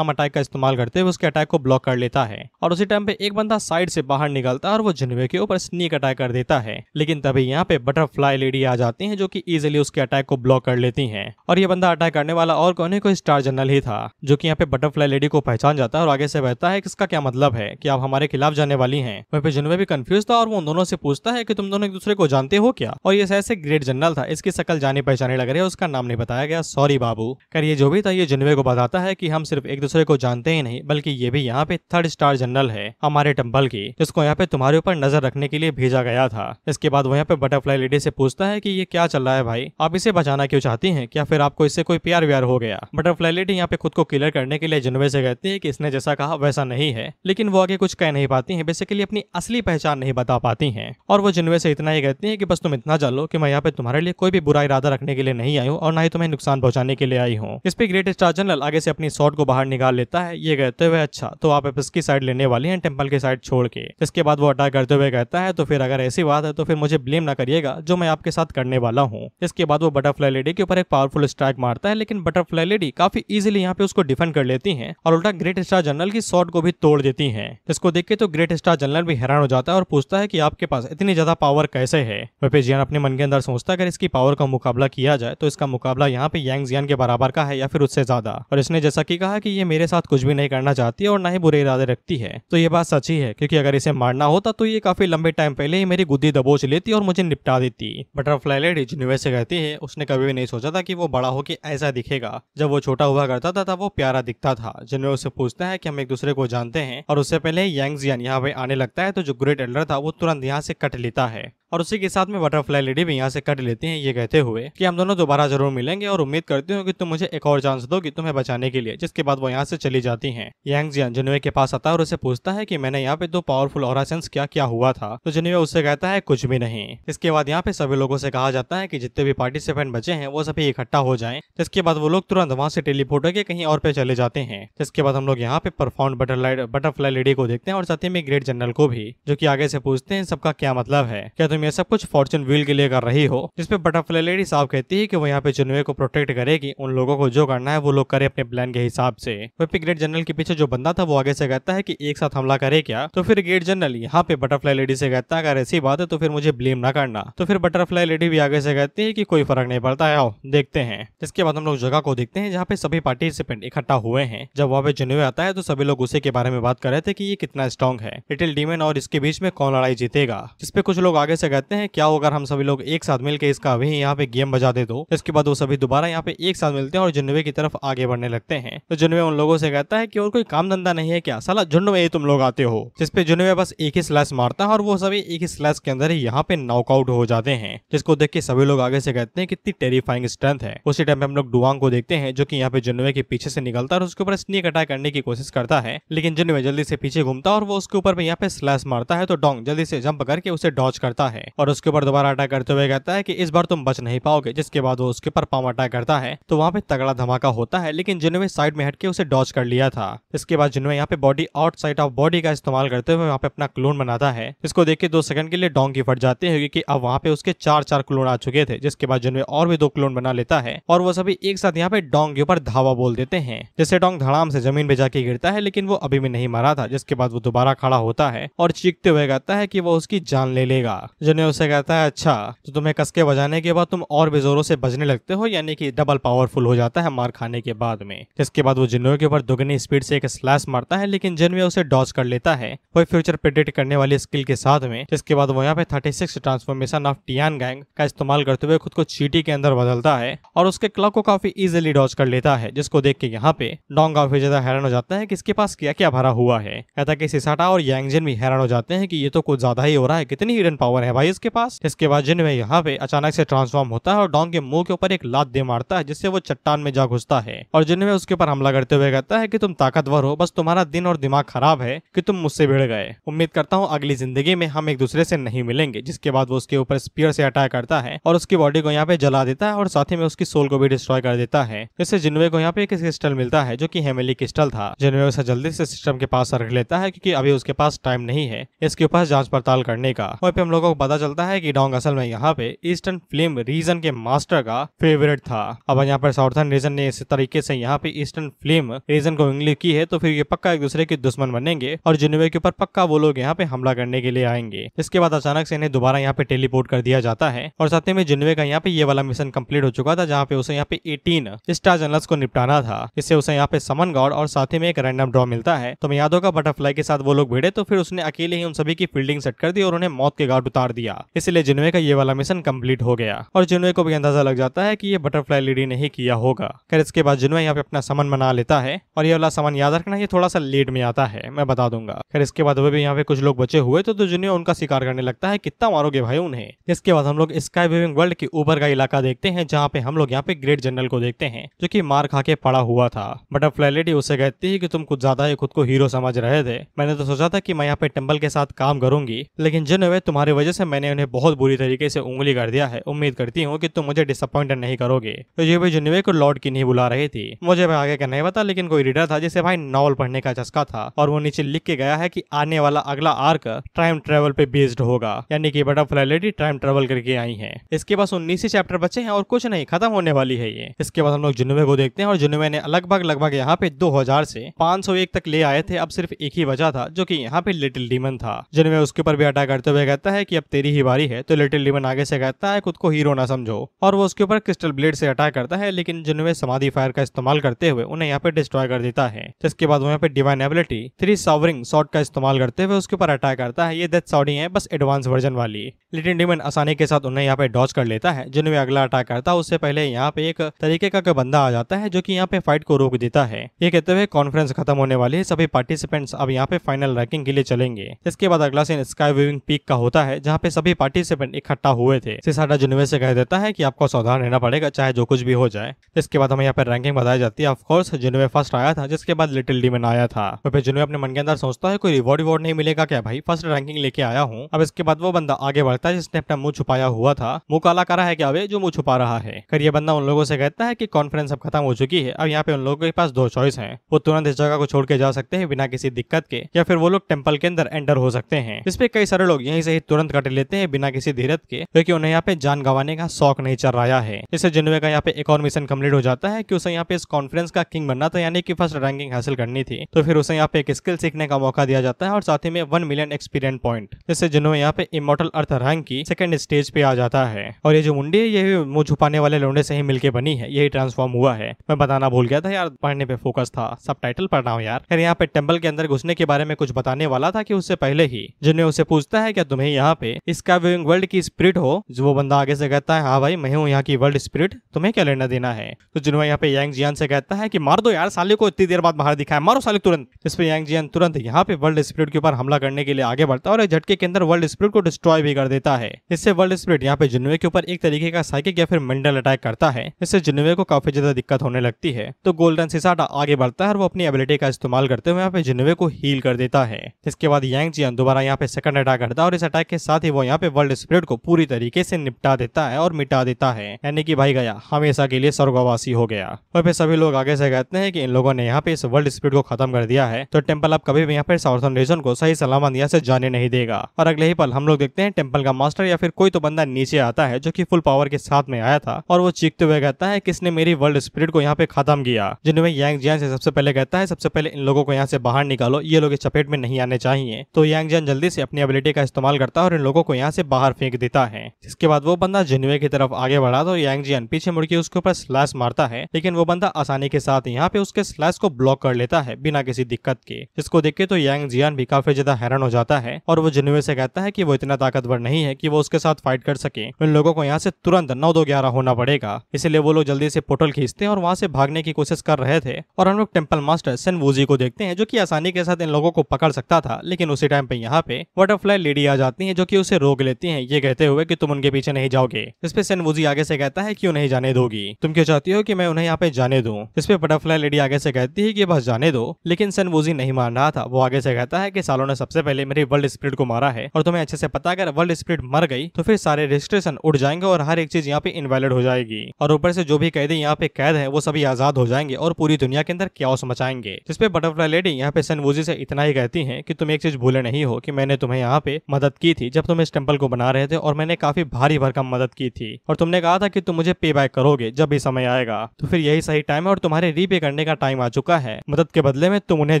अटैक का इस्तेमाल करते हुए उसके अटैक को ब्लॉक कर लेता है और उसी टाइम पे एक बंदा साइड से बाहर निकलता है और वो जुनवे के ऊपर स्नीक अटैक कर देता है। लेकिन तभी यहाँ पे बटरफ्लाई लेडी आ जाती हैं जो कि इजीली उसके अटैक को ब्लॉक कर लेती हैं और ये बंदा अटैक करने वाला और कौन है, कोई स्टार जनरल ही था जो कि यहाँ पे बटरफ्लाई लेडी को पहचान जाता है और आगे से कहता है कि इसका क्या मतलब है कि आप हमारे खिलाफ जाने वाली हैं। वहीं पे जुनवे भी कंफ्यूज था और वो उन दोनों से पूछता है कि तुम दोनों एक दूसरे को जानते हो क्या, और ये ऐसे ग्रेट जनरल था, इसकी शक्ल जाने पहचाने लग रही है, उसका नाम नहीं बताया गया, सॉरी बाबू। कर ये जो भी था ये जुनवे को बताता है कि हम सिर्फ एक दूसरे को जानते ही नहीं बल्कि ये भी यहाँ पे 3rd स्टार जनरल है हमारे टेम्पल की, जिसको यहाँ पे तुम्हारे ऊपर नजर रखने के लिए भेजा गया था। इसके बाद वो यहाँ पे बटरफ्लाई लेडी से पूछता है कि ये क्या चल रहा है भाई, आप इसे बचाना क्यों चाहती हैं, क्या फिर आपको इससे कोई प्यार व्यार हो गया। बटरफ्लाई लेडी यहाँ पे खुद को क्लियर करने के लिए जुनवे से कहती है कि इसने जैसा कहा वैसा नहीं है, लेकिन वो आगे कुछ कह नहीं पाती है, बेसिकली अपनी असली पहचान नहीं बता पाती है। और वो जुनवे से इतना ही कहती है कि बस तुम इतना जान लो कि मैं यहाँ पे तुम्हारे लिए कोई भी बुरा इरादा रखने के लिए नहीं आई हूँ और ना ही तुम्हें नुकसान पहुंचाने के लिए आई हूँ। इस पे ग्रेट स्टार जनरल आगे से अपनी शॉट को बाहर निकाल लेता है, ये कहते हुए अच्छा तो आप इसकी साइड लेने वाली हैं टेम्पल की साइड छोड़ के। इसके बाद वो अटैक करते हुए कहता है तो फिर अगर ऐसी बात है तो फिर मुझे ब्लेम ना करिएगा जो मैं आपके साथ करने वाला हूँ। इसके बाद वो बटरफ्लाई लेडी के ऊपर एक पावरफुल स्ट्राइक मारता है, लेकिन बटरफ्लाई लेडी काफी इजीली यहाँ पे उसको डिफेंड कर लेती हैं और उल्टा ग्रेट स्टार जनरल की शॉट को भी तोड़ देती हैं। इसको देख के तो ग्रेट स्टार जनरल भी हैरान हो जाता है और पूछता है कि आपके पास इतनी ज्यादा पावर कैसे है। वहीं जियान अपने मन के अंदर सोचता है अगर इसकी पावर का मुकाबला किया जाए तो इसका मुकाबला यहाँ पे यांग जियान के बराबर का है या फिर उससे ज्यादा, और इसने जैसा कि कहा कि ये मेरे साथ कुछ भी नहीं करना चाहती है और ना ही बुरे इरादे रखती है, तो ये बात सच्ची है क्योंकि अगर इसे मारना होता तो ये काफी लंबे टाइम पहले ही मेरी गुद्दी दबोच लेती और मुझे निपटा देती। बटरफ्लाई लेडी जुनवे से कहती है उसने कभी भी नहीं सोचा था कि वो बड़ा होकर ऐसा दिखेगा, जब वो छोटा हुआ करता था तब वो प्यारा दिखता था। जुनवे उससे पूछता है कि हम एक दूसरे को जानते हैं और उससे पहले यांग जियान यहाँ पे आने लगता है तो जो ग्रेट एल्डर था वो तुरंत यहाँ से कट लेता है और उसी के साथ में बटरफ्लाई लेडी भी यहाँ से कट लेती हैं, ये कहते हुए कि हम दोनों दोबारा जरूर मिलेंगे और उम्मीद करती हूँ कि तुम मुझे एक और चांस दोगी तुम्हें बचाने के लिए। जिसके बाद वो यहाँ से चली जाती हैं। यांग जियान जुनवे के पास आता है और उसे पूछता है कि मैंने यहाँ पे 2 पावरफुल ऑरा सेंस क्या हुआ था, तो जुनवे उससे कहता है कुछ भी नहीं। इसके बाद यहाँ पे सभी लोगों से कहा जाता है कि जितने भी पार्टिसिपेंट बचे हैं वो सभी इकट्ठा हो जाएं। जिसके बाद वो लोग तुरंत वहां से टेलीपोर्ट होकर कहीं और पे चले जाते हैं। जिसके बाद हम लोग यहाँ पे परफॉर्म बटरफ्लाई लेडी को देखते हैं और साथ ही में ग्रेट जनरल को भी, जो कि आगे से पूछते हैं सबका क्या मतलब है, क्या तुम ये सब कुछ फॉर्चून व्हील के लिए कर रही हो। जिसपे बटरफ्लाई लेडी साहब कहती है कि वो यहाँ पे जुनवे को प्रोटेक्ट करेगी, उन लोगों को जो करना है वो लोग करे अपने प्लान के हिसाब से। वहीं पे ग्रेट जनरल के पीछे जो बंदा था वो आगे से कहता है कि एक साथ हमला करे क्या, तो फिर ग्रेट जनरल यहाँ पे बटरफ्लाई लेडी से कहता है अगर ऐसी बात है तो फिर मुझे ब्लेम ना करना। तो फिर बटरफ्लाई लेडी भी आगे से कहती है कि कोई फर्क नहीं पड़ता है, आओ देखते हैं। इसके बाद हम लोग जगह को देखते हैं जहाँ पे सभी पार्टिसिपेंट इकट्ठा हुए हैं। जब वहाँ पे जुनवे आता है तो सभी लोग उसी के बारे में बात कर रहे थे कि ये कितना स्ट्रॉन्ग है, लिटिल डीमन और इसके बीच में कौन लड़ाई जीतेगा। जिसपे कुछ लोग आगे से उससे कहते हैं क्या होगा हम सभी लोग एक साथ मिलकर इसका अभी यहाँ पे गेम बजा दे दो। इसके बाद वो सभी दोबारा यहाँ पे एक साथ मिलते हैं और जुन्नवे की तरफ आगे बढ़ने लगते हैं। तो जुन्नवे उन लोगों से कहता है कि और कोई काम धंधा नहीं है क्या, साला झुंड में ही तुम लोग आते हो। जिसपे जुन्नवे बस एक ही स्लैश मारता है और वो सभी एक ही स्लैश के अंदर ही यहाँ पे नॉकआउट हो जाते हैं। जिसको देख के सभी लोग आगे से कहते हैं कितनी टेरिफाइंग स्ट्रेंथ है। उसी टाइम पे हम लोग डुआंग को देखते हैं जो कि यहाँ पे जुन्नवे के पीछे से निकलता है और उसके ऊपर स्नीक अटैक करने की कोशिश करता है, लेकिन जुन्नवे जल्दी से पीछे घूमता है और वो उसके ऊपर यहाँ पे स्लैश मारता है। तो डोंग जल्दी से जंप करके उसे डॉज करता है और उसके ऊपर दोबारा अटैक करते हुए कहता है कि इस बार तुम बच नहीं पाओगे। जिसके बाद वो उसके ऊपर पाम अटैक करता है तो वहाँ पे तगड़ा धमाका होता है, लेकिन जुन्नवे साइड में हटके उसे डॉज कर लिया था। इसके बाद जुन्नवे यहाँ पे बॉडी आउटसाइड ऑफ बॉडी का इस्तेमाल करते हुए वहाँ पे अपना क्लोन बनाता है। इसको देख के 2 सेकंड के लिए डोंग की फट जाती है क्योंकि अब वहाँ पे उसके 4 क्लोन आ चुके थे। जिसके बाद जुन्नवे और भी 2 क्लोन बना लेता है और वो सभी एक साथ यहाँ पे डोंग के ऊपर धावा बोल देते हैं, जिससे डोंग धड़ाम से जमीन पे जाके गिरता है, लेकिन वो अभी भी नहीं मरा था। जिसके बाद वो दोबारा खड़ा होता है और चीखते हुए कहता है कि वो उसकी जान ले लेगा। जुन्नवे उसे कहता है अच्छा तो तुम्हें कसके बजाने के बाद तुम और भी जोरों से बजने लगते हो, यानी कि डबल पावरफुल हो जाता है मार खाने के बाद में। जिसके बाद वो जुन्नवे के ऊपर दुगनी स्पीड से एक स्लैश मारता है, लेकिन जुन्नवे उसे डॉज कर लेता है वही फ्यूचर प्रेडिक्ट करने वाली स्किल के साथ में। जिसके बाद वो यहाँ पे 36 ट्रांसफॉर्मेशन ऑफ टियान गैंग का इस्तेमाल करते हुए खुद को चीटी के अंदर बदलता है और उसके क्लॉक को काफी इजीली डॉज कर लेता है। जिसको देख के यहाँ पे डोंग काफी ज्यादा हैरान हो जाता है कि इसके पास क्या क्या भरा हुआ है। कहता कि सिसाटा और यांगजिन भी हैरान हो जाते हैं कि ये तो कुछ ज्यादा ही हो रहा है, कितनी हिडन पावर है भाई इसके पास। इसके बाद जुन्नवे यहाँ पे अचानक से ट्रांसफॉर्म होता है और डोंग के मुंह के ऊपर एक लात दे मारता है, जिससे वो चट्टान में जा घुसता है और जुन्नवे उसके ऊपर हमला करते हुए कहता है कि तुम ताकतवर हो, बस तुम्हारा दिन और दिमाग खराब है कि तुम मुझसे भिड़ गए। उम्मीद करता हूँ अगली जिंदगी में हम एक दूसरे से नहीं मिलेंगे। जिसके बाद वो उसके ऊपर स्पीयर से अटैक करता है और उसकी बॉडी को यहाँ पे जला देता है और साथ ही में उसकी सोल को भी डिस्ट्रॉय कर देता है। जिससे जुन्नवे को यहाँ पे एक क्रिस्टल मिलता है जो कि हेमिली क्रिस्टल था। जुन्नवे उसे जल्दी से सिस्टम के पास रख लेता है क्योंकि अभी उसके पास टाइम नहीं है इसके ऊपर जांच पड़ताल करने का। वहीं पे हम लोगों को पता चलता है कि डोंग असल में यहाँ पे ईस्टर्न फिल्म रीजन के मास्टर का फेवरेट था। अब यहाँ पर साउथर्न रीजन ने इस तरीके से यहाँ पे ईस्टर्न फिल्म रीजन को इंग्लिश की है तो फिर ये पक्का एक दूसरे के दुश्मन बनेंगे और जुन्नवे के ऊपर पक्का वो लोग यहाँ पे हमला करने के लिए आएंगे। इसके बाद अचानक से इन्हें दोबारा यहाँ पे टेलीपोर्ट कर दिया जाता है और साथ में जुन्नवे का यहाँ पे ये वाला मिशन कंप्लीट हो चुका था जहाँ पे उसे यहाँ पे 18 स्टार जनरल्स को निपटाना था। इससे उसे यहाँ पे समन गॉड और साथ ही में एक रैंडम ड्रॉ मिलता है। तो मैं याद होगा बटरफ्लाई के साथ वो लोग भिड़े तो फिर उसने अकेले ही उन सभी की फील्डिंग सेट कर दी और उन्हें मौत के घाट उतार दिया। इसलिए जुन्नवे का ये वाला मिशन कंप्लीट हो गया और जुन्नवे को भी अंदाजा लग जाता है कि ये बटरफ्लाई लेडी ने ही किया होगा। खैर इसके बाद जुन्नवे यहाँ पे अपना समन बना लेता है और ये वाला समन याद रखना ये थोड़ा सा लेट में आता है, मैं बता दूंगा। खैर इसके बाद वो भी यहाँ पे कुछ लोग बचे हुए तो जुन्नवे उनका शिकार करने लगता है, कितना मारोगे भाई उन्हें। इसके बाद हम लोग स्काई वेविंग वर्ल्ड के ऊपर का इलाका देखते हैं जहाँ पे हम लोग यहाँ पे ग्रेट जनरल को देखते हैं जो कि मार खा के पड़ा हुआ था। बटरफ्लाई लेडी उससे कहती है कि तुम कुछ ज्यादा ही खुद को हीरो समझ रहे थे, मैंने तो सोचा था कि मैं यहाँ पे टेम्पल के साथ काम करूंगी, लेकिन जुन्नवे तुम्हारी वजह से मैंने उन्हें बहुत बुरी तरीके से उंगली कर दिया है। उम्मीद करती हूँ कि तुम मुझे डिसअपॉइंट नहीं करोगे। तो ये भी जुन्नवे को लॉर्ड की नहीं बुला रही थी। मुझे भाई आगे का नहीं पता, लेकिन कोई रीडर था जिसे भाई नॉवल पढ़ने का चस्का था और वो नीचे लिख के गया है कि आने वाला अगला आर्क टाइम ट्रेवल पे बेस्ड होगा, यानी कि बटरफ्लाई लेडी टाइम ट्रेवल करके आई है। इसके पास 19 ही चैप्टर बचे हैं और कुछ नहीं, खत्म होने वाली है ये। इसके बाद हम लोग जुन्नवे को देखते हैं और जुन्नवे ने लगभग यहाँ पे 2000 से 501 तक ले आए थे। अब सिर्फ एक ही बचा था जो कि यहाँ पे लिटिल डीमन था। जुन्नवे उसके ऊपर भी अटैक करते हुए कहता है कि अब तेरी ही बारी है। तो लिटिल डीमन आगे से कहता है खुद को हीरो ना समझो और वो उसके ऊपर क्रिस्टल ब्लेड से अटैक करता है, लेकिन जुन्नवे समाधि फायर का इस्तेमाल करते हुए उन्हें यहाँ पे डिस्ट्रॉय कर देता है। जिसके बाद वो यहाँ पे डिवाइन एबिलिटी 3 सॉवरिंग शॉट का इस्तेमाल करते हुए उसके ऊपर अटैक करता है। ये डेथ सॉडी है बस एडवांस वर्जन वाली। लिटिल डीमन आसानी के साथ उन्हें यहाँ पे डॉज कर लेता है। जुन्नवे अगला अटैक करता है उससे पहले यहाँ पे एक तरीके का बंदा आ जाता है जो कि यहाँ पे फाइट को रोक देता है। ये कहते हुए कॉन्फ्रेंस खत्म होने वाली है, सभी पार्टिसिपेंट्स अब यहाँ पे फाइनल रैंकिंग के लिए चलेंगे। इसके बाद अगला सीन स्काई वेविंग पीक का होता है जहाँ पे सभी पार्टिसिपेंट इकट्ठा हुए थे। सिसाटा जुन्नवे से कह देता है कि आपको सावधान रहना पड़ेगा चाहे जो कुछ भी हो जाए। इसके बाद हमें यहाँ पे रैंकिंग बताई जाती है। ऑफ कोर्स जुन्नवे फर्स्ट आया था, जिसके बाद लिटिल डीमन आया था। तो फिर जुन्नवे अपने मन के अंदर सोचता है कोई रिवॉर्ड नहीं मिलेगा क्या भाई, फर्स्ट रैंकिंग लेके आया हूँ। अब इसके बाद वो बंदा आगे बढ़ता है जिसने अपना मुंह छुपाया हुआ था। मुंह काला करा है क्या वे जो मुंह छुपा रहा है। फिर ये बंदा उन लोगों से कहता है कि कॉन्फ्रेंस अब खत्म हो चुकी है, अब यहाँ पे उन लोगों के पास 2 चॉइस हैं। वो तुरंत इस जगह को छोड़ के जा सकते हैं बिना किसी दिक्कत के, या फिर वो लोग टेंपल के अंदर एंटर हो सकते हैं। इस पे कई सारे लोग यहीं से ही तुरंत कट लेते हैं बिना किसी धीरज के, क्योंकि उन्हें यहाँ पे जान गंवाने का शौक नहीं चल रहा है। इससे जुन्नवे का यहाँ पे एक और मिशन कंप्लीट हो जाता है कि उसे यहाँ पे इस कॉन्फ्रेंस का किंग बनना था, यानी कि फर्स्ट रैंकिंग हासिल करनी थी। तो फिर उसे यहाँ पे एक स्किल सीखने का मौका दिया जाता है और साथ ही में 1 मिलियन एक्सपीरियंस पॉइंट, जिससे जुन्नवे यहाँ पे इमॉर्टल अर्थ रैंक की सेकंड स्टेज पे आ जाता है। और ये जो मुंडी है ये मुंह छुपाने वाले लोंडे से ही मिलके बनी है, यही ट्रांसफॉर्म हुआ है। मैं बताना भूल गया था यार, पढ़ने पे फोकस था, सबटाइटल पढ़ रहा हूँ यार। फिर यहाँ पे टेंपल के अंदर घुसने के बारे में कुछ बताने वाला था कि उससे पहले ही जुन्नवे उसे पूछता है क्या तुम्हें यहाँ पे इसका व्यूइंग वर्ल्ड की स्पिरिट हो। जो वो बंदा आगे से कहता है हाँ भाई मैं हूँ यहाँ की वर्ल्ड स्पिरिट, तुम्हें क्या लेना देना है। तो जिन्होंने यहाँ पे यांग जियान से कहता है कि मार दो यार साले को, इतनी देर बाद बाहर दिखा है, मारो साले तुरंत। जिस पे यांग जियान तुरंत यहाँ पे वर्ल्ड स्पिरिट के ऊपर हमला करने के लिए आगे बढ़ता है और एक झटके के अंदर वर्ल्ड स्पिरिट को डिस्ट्रॉय भी कर देता है। इससे वर्ल्ड स्पिरिट यहाँ पे जिन्होने के ऊपर एक तरीके का साइकिक या फिर मेंटल अटैक करता है। इससे जिन्होने को काफी ज्यादा दिक्कत होने लगती है। तो गोल्डन सिसाटा आगे बढ़ता है और वो अपनी एबिलिटी का इस्तेमाल करते हुए यहाँ पे जिन्होने को हील कर देता है। इसके बाद यांग जियान दोबारा यहाँ पे सेकंड अटैक करता है और इस अटैक के साथ ही वो यहाँ पे वर्ल्ड स्पिरिट को पूरी तरीके से निपटा देता है और मिटा देता है, यानी कि भाई गया हमेशा के लिए स्वर्गवासी हो गया। और फिर सभी लोग आगे से कहते हैं कि इन लोगों ने यहाँ पे इस वर्ल्ड स्पिरिट को खत्म कर दिया है, तो टेंपल अब कभी भी यहाँ पे साउथर्न रीजन को सही सलामत यहाँ से जाने नहीं देगा। और अगले ही पल हम लोग देखते हैं टेंपल का मास्टर या फिर कोई तो बंदा नीचे आता है जो कि फुल पावर के साथ में आया था और वो चीखते हुए कहता है किसने मेरी वर्ल्ड स्पिरिट को यहाँ पे खत्म किया। जिन्होंने यांग जियान से सबसे पहले कहता है सबसे पहले इन लोगों को यहाँ से बाहर निकालो, ये लोग इस चपेट में नहीं आने चाहिए। तो यांग जियान जल्दी से अपनी एबिलिटी का इस्तेमाल करता है और इन लोगों को यहाँ से बाहर फेंक देता है। जिसके बाद वो बंदा जिन्वे की तरफ आगे बढ़ा तो यांग जियान पीछे मुड़ के उसके ऊपर स्लैश मारता है, लेकिन वो बंदा आसानी के साथ यहाँ पे उसके स्लैश को ब्लॉक कर लेता है बिना किसी दिक्कत के। जिसको देख के तो यांग जियान भी काफी ज्यादा हैरान हो जाता है और वो जिन्वे से कहता है कि वो इतना ताकतवर नहीं है कि वो उसके साथ फाइट कर सके। इन लोगों को यहाँ से तुरंत 9-2-11 होना पड़ेगा। इसलिए वो लोग जल्दी से पोर्टल खींचते हैं और वहाँ से भागने की कोशिश कर रहे थे। और हम लोग टेंपल मास्टर सेन वूजी को देखते हैं जो कि आसानी के साथ इन लोगों को पकड़ सकता था, लेकिन उसी टाइम पे यहाँ पे बटरफ्लाई लेडी आ जाती है जो कि उसे रोक लेती है, ये कहते हुए कि तुम उनके पीछे नहीं जाओगे। इस पे सेन वूजी आगे से कहता है क्यों नहीं जाने दोगी, तुम क्यों चाहती हो कि मैं उन्हें यहाँ पे जाने दूं। इस पे बटरफ्लाई लेडी आगे से कहती है कि बस जाने दो, लेकिन सेन वूजी नहीं मान रहा था। वो आगे से कहता है कि सालों ने सबसे पहले मेरी वर्ल्ड स्पिरिट को मारा है और तुम्हें अच्छे से पता अगर वर्ल्ड स्पिरिट मर गई तो फिर सारे रजिस्ट्रेशन उड़ जाएंगे और हर एक चीज यहाँ पे इनवैलिड हो जाएगी और ऊपर से जो भी कैदी यहाँ पे कैद है वो सभी आजाद हो जाएंगे और पूरी दुनिया के अंदर क्याओस मचाएंगे। जिसपे बटरफ्लाई लेडी यहाँ पे सेन वूजी से इतना ही कहती है कि तुम एक चीज भूले नहीं हो कि मैंने तुम्हें यहाँ पे मदद की थी जब तुम इस टेंपल को बना रहे थे और मैंने काफी भारी भरकम मदद की थी और तुमने कहा था कि तुम मुझे पे बैक करोगे जब भी समय आएगा। तो फिर यही सही टाइम है और तुम्हारे रीपे करने का टाइम आ चुका है, मदद के बदले में तुम उन्हें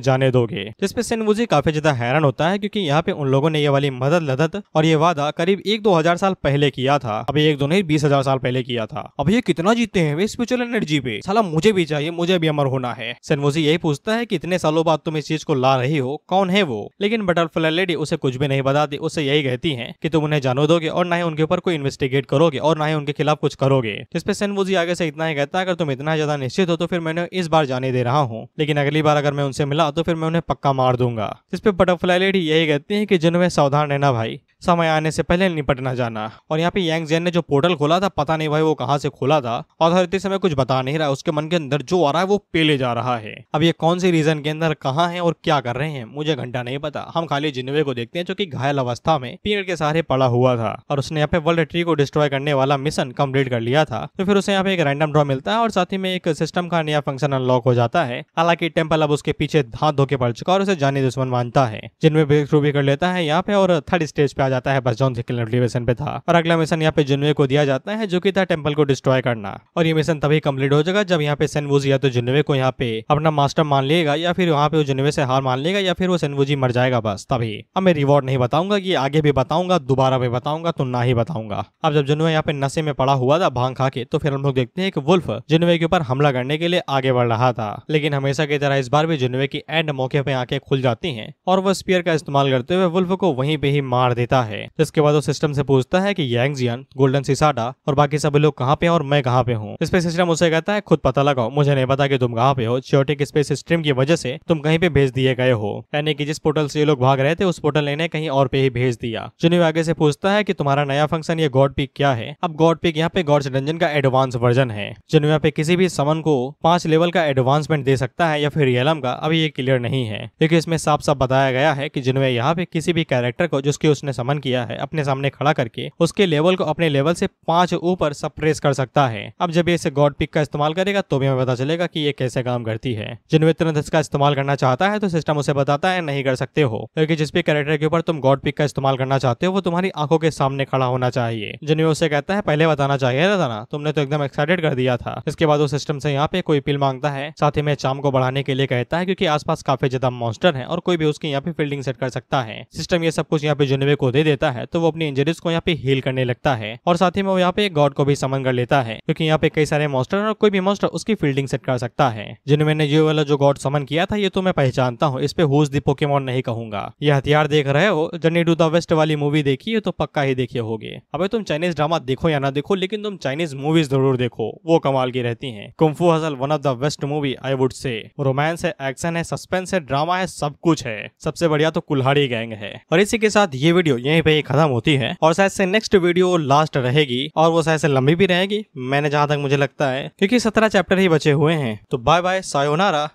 जाने दोगे। जिसपे सेन वूजी काफी ज्यादा हैरान होता है क्योंकि यहाँ पे उन लोगों ने ये वाली मदद लदत और ये वादा करीब 1-2 हजार साल पहले किया था। अभी 1-2 नहीं 20,000 साल पहले किया था। अब ये कितना जीते हैं वे स्पिरिचुअल एनर्जी पे, साला मुझे भी चाहिए, मुझे भी अमर होना है। सेन वूजी यही पूछता है कि इतने सालों बाद तुम इस चीज को ला रही हो, कौन है वो। लेकिन बटरफ्लाई लेडी उसे कुछ भी नहीं बताती, उसे यही कहती है कि तुम उन्हें जानो दोगे और ना ही उनके ऊपर कोई इन्वेस्टिगेट करोगे और ना ही उनके खिलाफ कुछ करोगे। जिसपे सेन वूजी आगे से इतना ही कहता है अगर तुम इतना ज्यादा निश्चित हो तो फिर मैंने इस बार जाने दे रहा हूँ, लेकिन अगली बार अगर मैं उनसे मिला तो फिर मैं उन्हें पक्का मार दूंगा। जिसपे बटरफ्लाई लेडी यही कहती है कि जिन्होंने सावधान रहना भाई, समय आने से पहले निपट ना जाना। और यहाँ पे यांग जियान ने जो पोर्टल खोला था पता नहीं भाई वो कहाँ से खोला था, अथॉरिटी समय कुछ बता नहीं रहा, उसके मन के अंदर जो आ रहा है वो पेले जा रहा है। अब ये कौन सी रीजन के अंदर कहाँ है और क्या कर रहे हैं मुझे घंटा नहीं पता। हम खाली जिन्वे को देखते हैं जो कि घायल अवस्था में पेड़ के सहारे पड़ा हुआ था और उसने यहाँ पे वर्ल्ड ट्री को डिस्ट्रॉय करने वाला मिशन कंप्लीट कर लिया था। तो फिर उसे यहाँ पे एक रैंडम ड्रॉ मिलता है और साथ ही में एक सिस्टम का नया फंक्शन अनलॉक हो जाता है। हालांकि टेंपल अब उसके पीछे हाथ धोके पड़ चुका और उसे जानी दुश्मन मानता है। जिनवे ब्रेक थ्रू भी कर लेता है यहाँ पे और थर्ड स्टेज पे आ जाता है, बस जॉन मिशन पे था। और अगला मिशन यहाँ पे जिन्वे को दिया जाता है जो कि था टेंपल को डिस्ट्रॉय करना। और ये मिशन तभी कंप्लीट हो जाएगा जब यहाँ पे सेन वूजी या तो जिन्वे को यहाँ पे अपना मास्टर मान लेगा या फिर वहाँ पे वो जिन्वे से हार मान लेगा या फिर वो सेन वूजी मर जाएगा। बस तभी अब मैं रिवॉर्ड नहीं बताऊंगा कि आगे भी बताऊंगा, दोबारा भी बताऊंगा तो ना ही बताऊंगा। अब जब जिन्वे यहाँ पे नशे में पड़ा हुआ था भांग खा के, तो फिर हम लोग देखते हैं कि वुल्फ जिन्वे के ऊपर हमला करने के लिए आगे बढ़ रहा था, लेकिन हमेशा की तरह इस बार भी जिन्वे की एंड मौके पे आंखें खुल जाती हैं और वो स्पीयर का इस्तेमाल करते हुए वुल्फ को वहीं पे ही मार देता है। जिसके बाद वो सिस्टम से पूछता है कि यांग जियान, गोल्डन सिसाटा और बाकी सभी लोग कहाँ पे हैं और मैं कहाँ पे हूँ। इस पे सिस्टम उसे कहता है खुद पता लगाओ, मुझे नहीं पता कि तुम कहाँ पे हो, चियोटिक स्पेस स्ट्रीम की वजह से तुम कहीं पे भेज दिए गए हो, यानी कि जिस पोर्टल से ये लोग भाग रहे थे उस पोर्टल ने कहीं और पे ही भेज दिया। जिन्हें आगे से पूछता है कि तुम्हारा नया फंक्शन ये गॉड पिक क्या है। अब गॉड पिक यहाँ पे गॉड्स डंजन का एडवांस वर्जन है। जिन्हें पे किसी भी समन को 5 लेवल का एडवांसमेंट दे सकता है या फिर रियलम का, अभी ये क्लियर नहीं है क्योंकि इसमें साफ साफ बताया गया है कि जिन्हें यहाँ पे किसी भी कैरेक्टर को जिसके उसने समन किया है अपने सामने खड़ा करके उसके लेवल को अपने लेवल से 5 ऊपर सप्रेस कर सकता है। अब जब ये इसे गॉड पिक का इस्तेमाल करेगा तो भी हमें पता चलेगा कि ये कैसे काम करती है। जिन्हें तुरंत इसका इस्तेमाल करना चाहता है तो सिस्टम उसे बताता है नहीं कर सकते हो, क्योंकि जिस भी कैरेक्टर के ऊपर तुम गॉड पिक का इस्तेमाल करना चाहते हो वो तुम्हारी आंखों के सामने खड़ा होना चाहिए। जिन्हें उसे कहता है पहले बताना चाहिए था ना, तुमने तो एकदम एक्साइटेड कर दिया था। इसके बाद वो सिस्टम से यहाँ पे कोई पिल मांगता है, साथ ही में चाम को बढ़ाने के लिए कहता है क्योंकि आसपास काफी ज्यादा मॉन्स्टर है और कोई भी उसकी यहाँ पे फील्डिंग सेट कर सकता है। सिस्टम ये सब कुछ यहाँ पे जिन्हें को दे देता है तो वो अपनी इंजरीज को यहाँ पे हील करने लगता है और साथ ही में वो यहाँ पे गॉड को भी समन कर लेता है, क्योंकि यहाँ पे कई सारे मॉन्स्टर और कोई भी मॉन्स्टर उसकी फील्डिंग सेट कर सकता है। जिन्हें मैंने ये वाला जो गॉड समन किया था ये तो मैं पहचानता हूँ, इस पे हुज द पोकेमॉन नहीं कहूंगा। ये हथियार देख रहे हो, जर्नी टू द वेस्ट वाली मूवी देखी है तो पक्का ही देखे होगे। अबे तुम चाइनीज ड्रामा देखो या ना देखो, लेकिन तुम चाइनीज मूवीज जरूर देखो, वो कमाल की रहती हैं। कुंग फू hustle one of the best movie I would say. Romance है, एक्शन है, सस्पेंस है, ड्रामा है, सब कुछ है। सबसे बढ़िया तो कुल्हाड़ी गैंग है। और इसी के साथ ये वीडियो यहीं पे ही खत्म होती है और शायद से नेक्स्ट वीडियो लास्ट रहेगी और वो शायद से लंबी भी रहेगी, मैंने जहां तक मुझे लगता है, क्योंकि 17 चैप्टर ही बचे हुए हैं। तो बाय बाय, सायोनारा।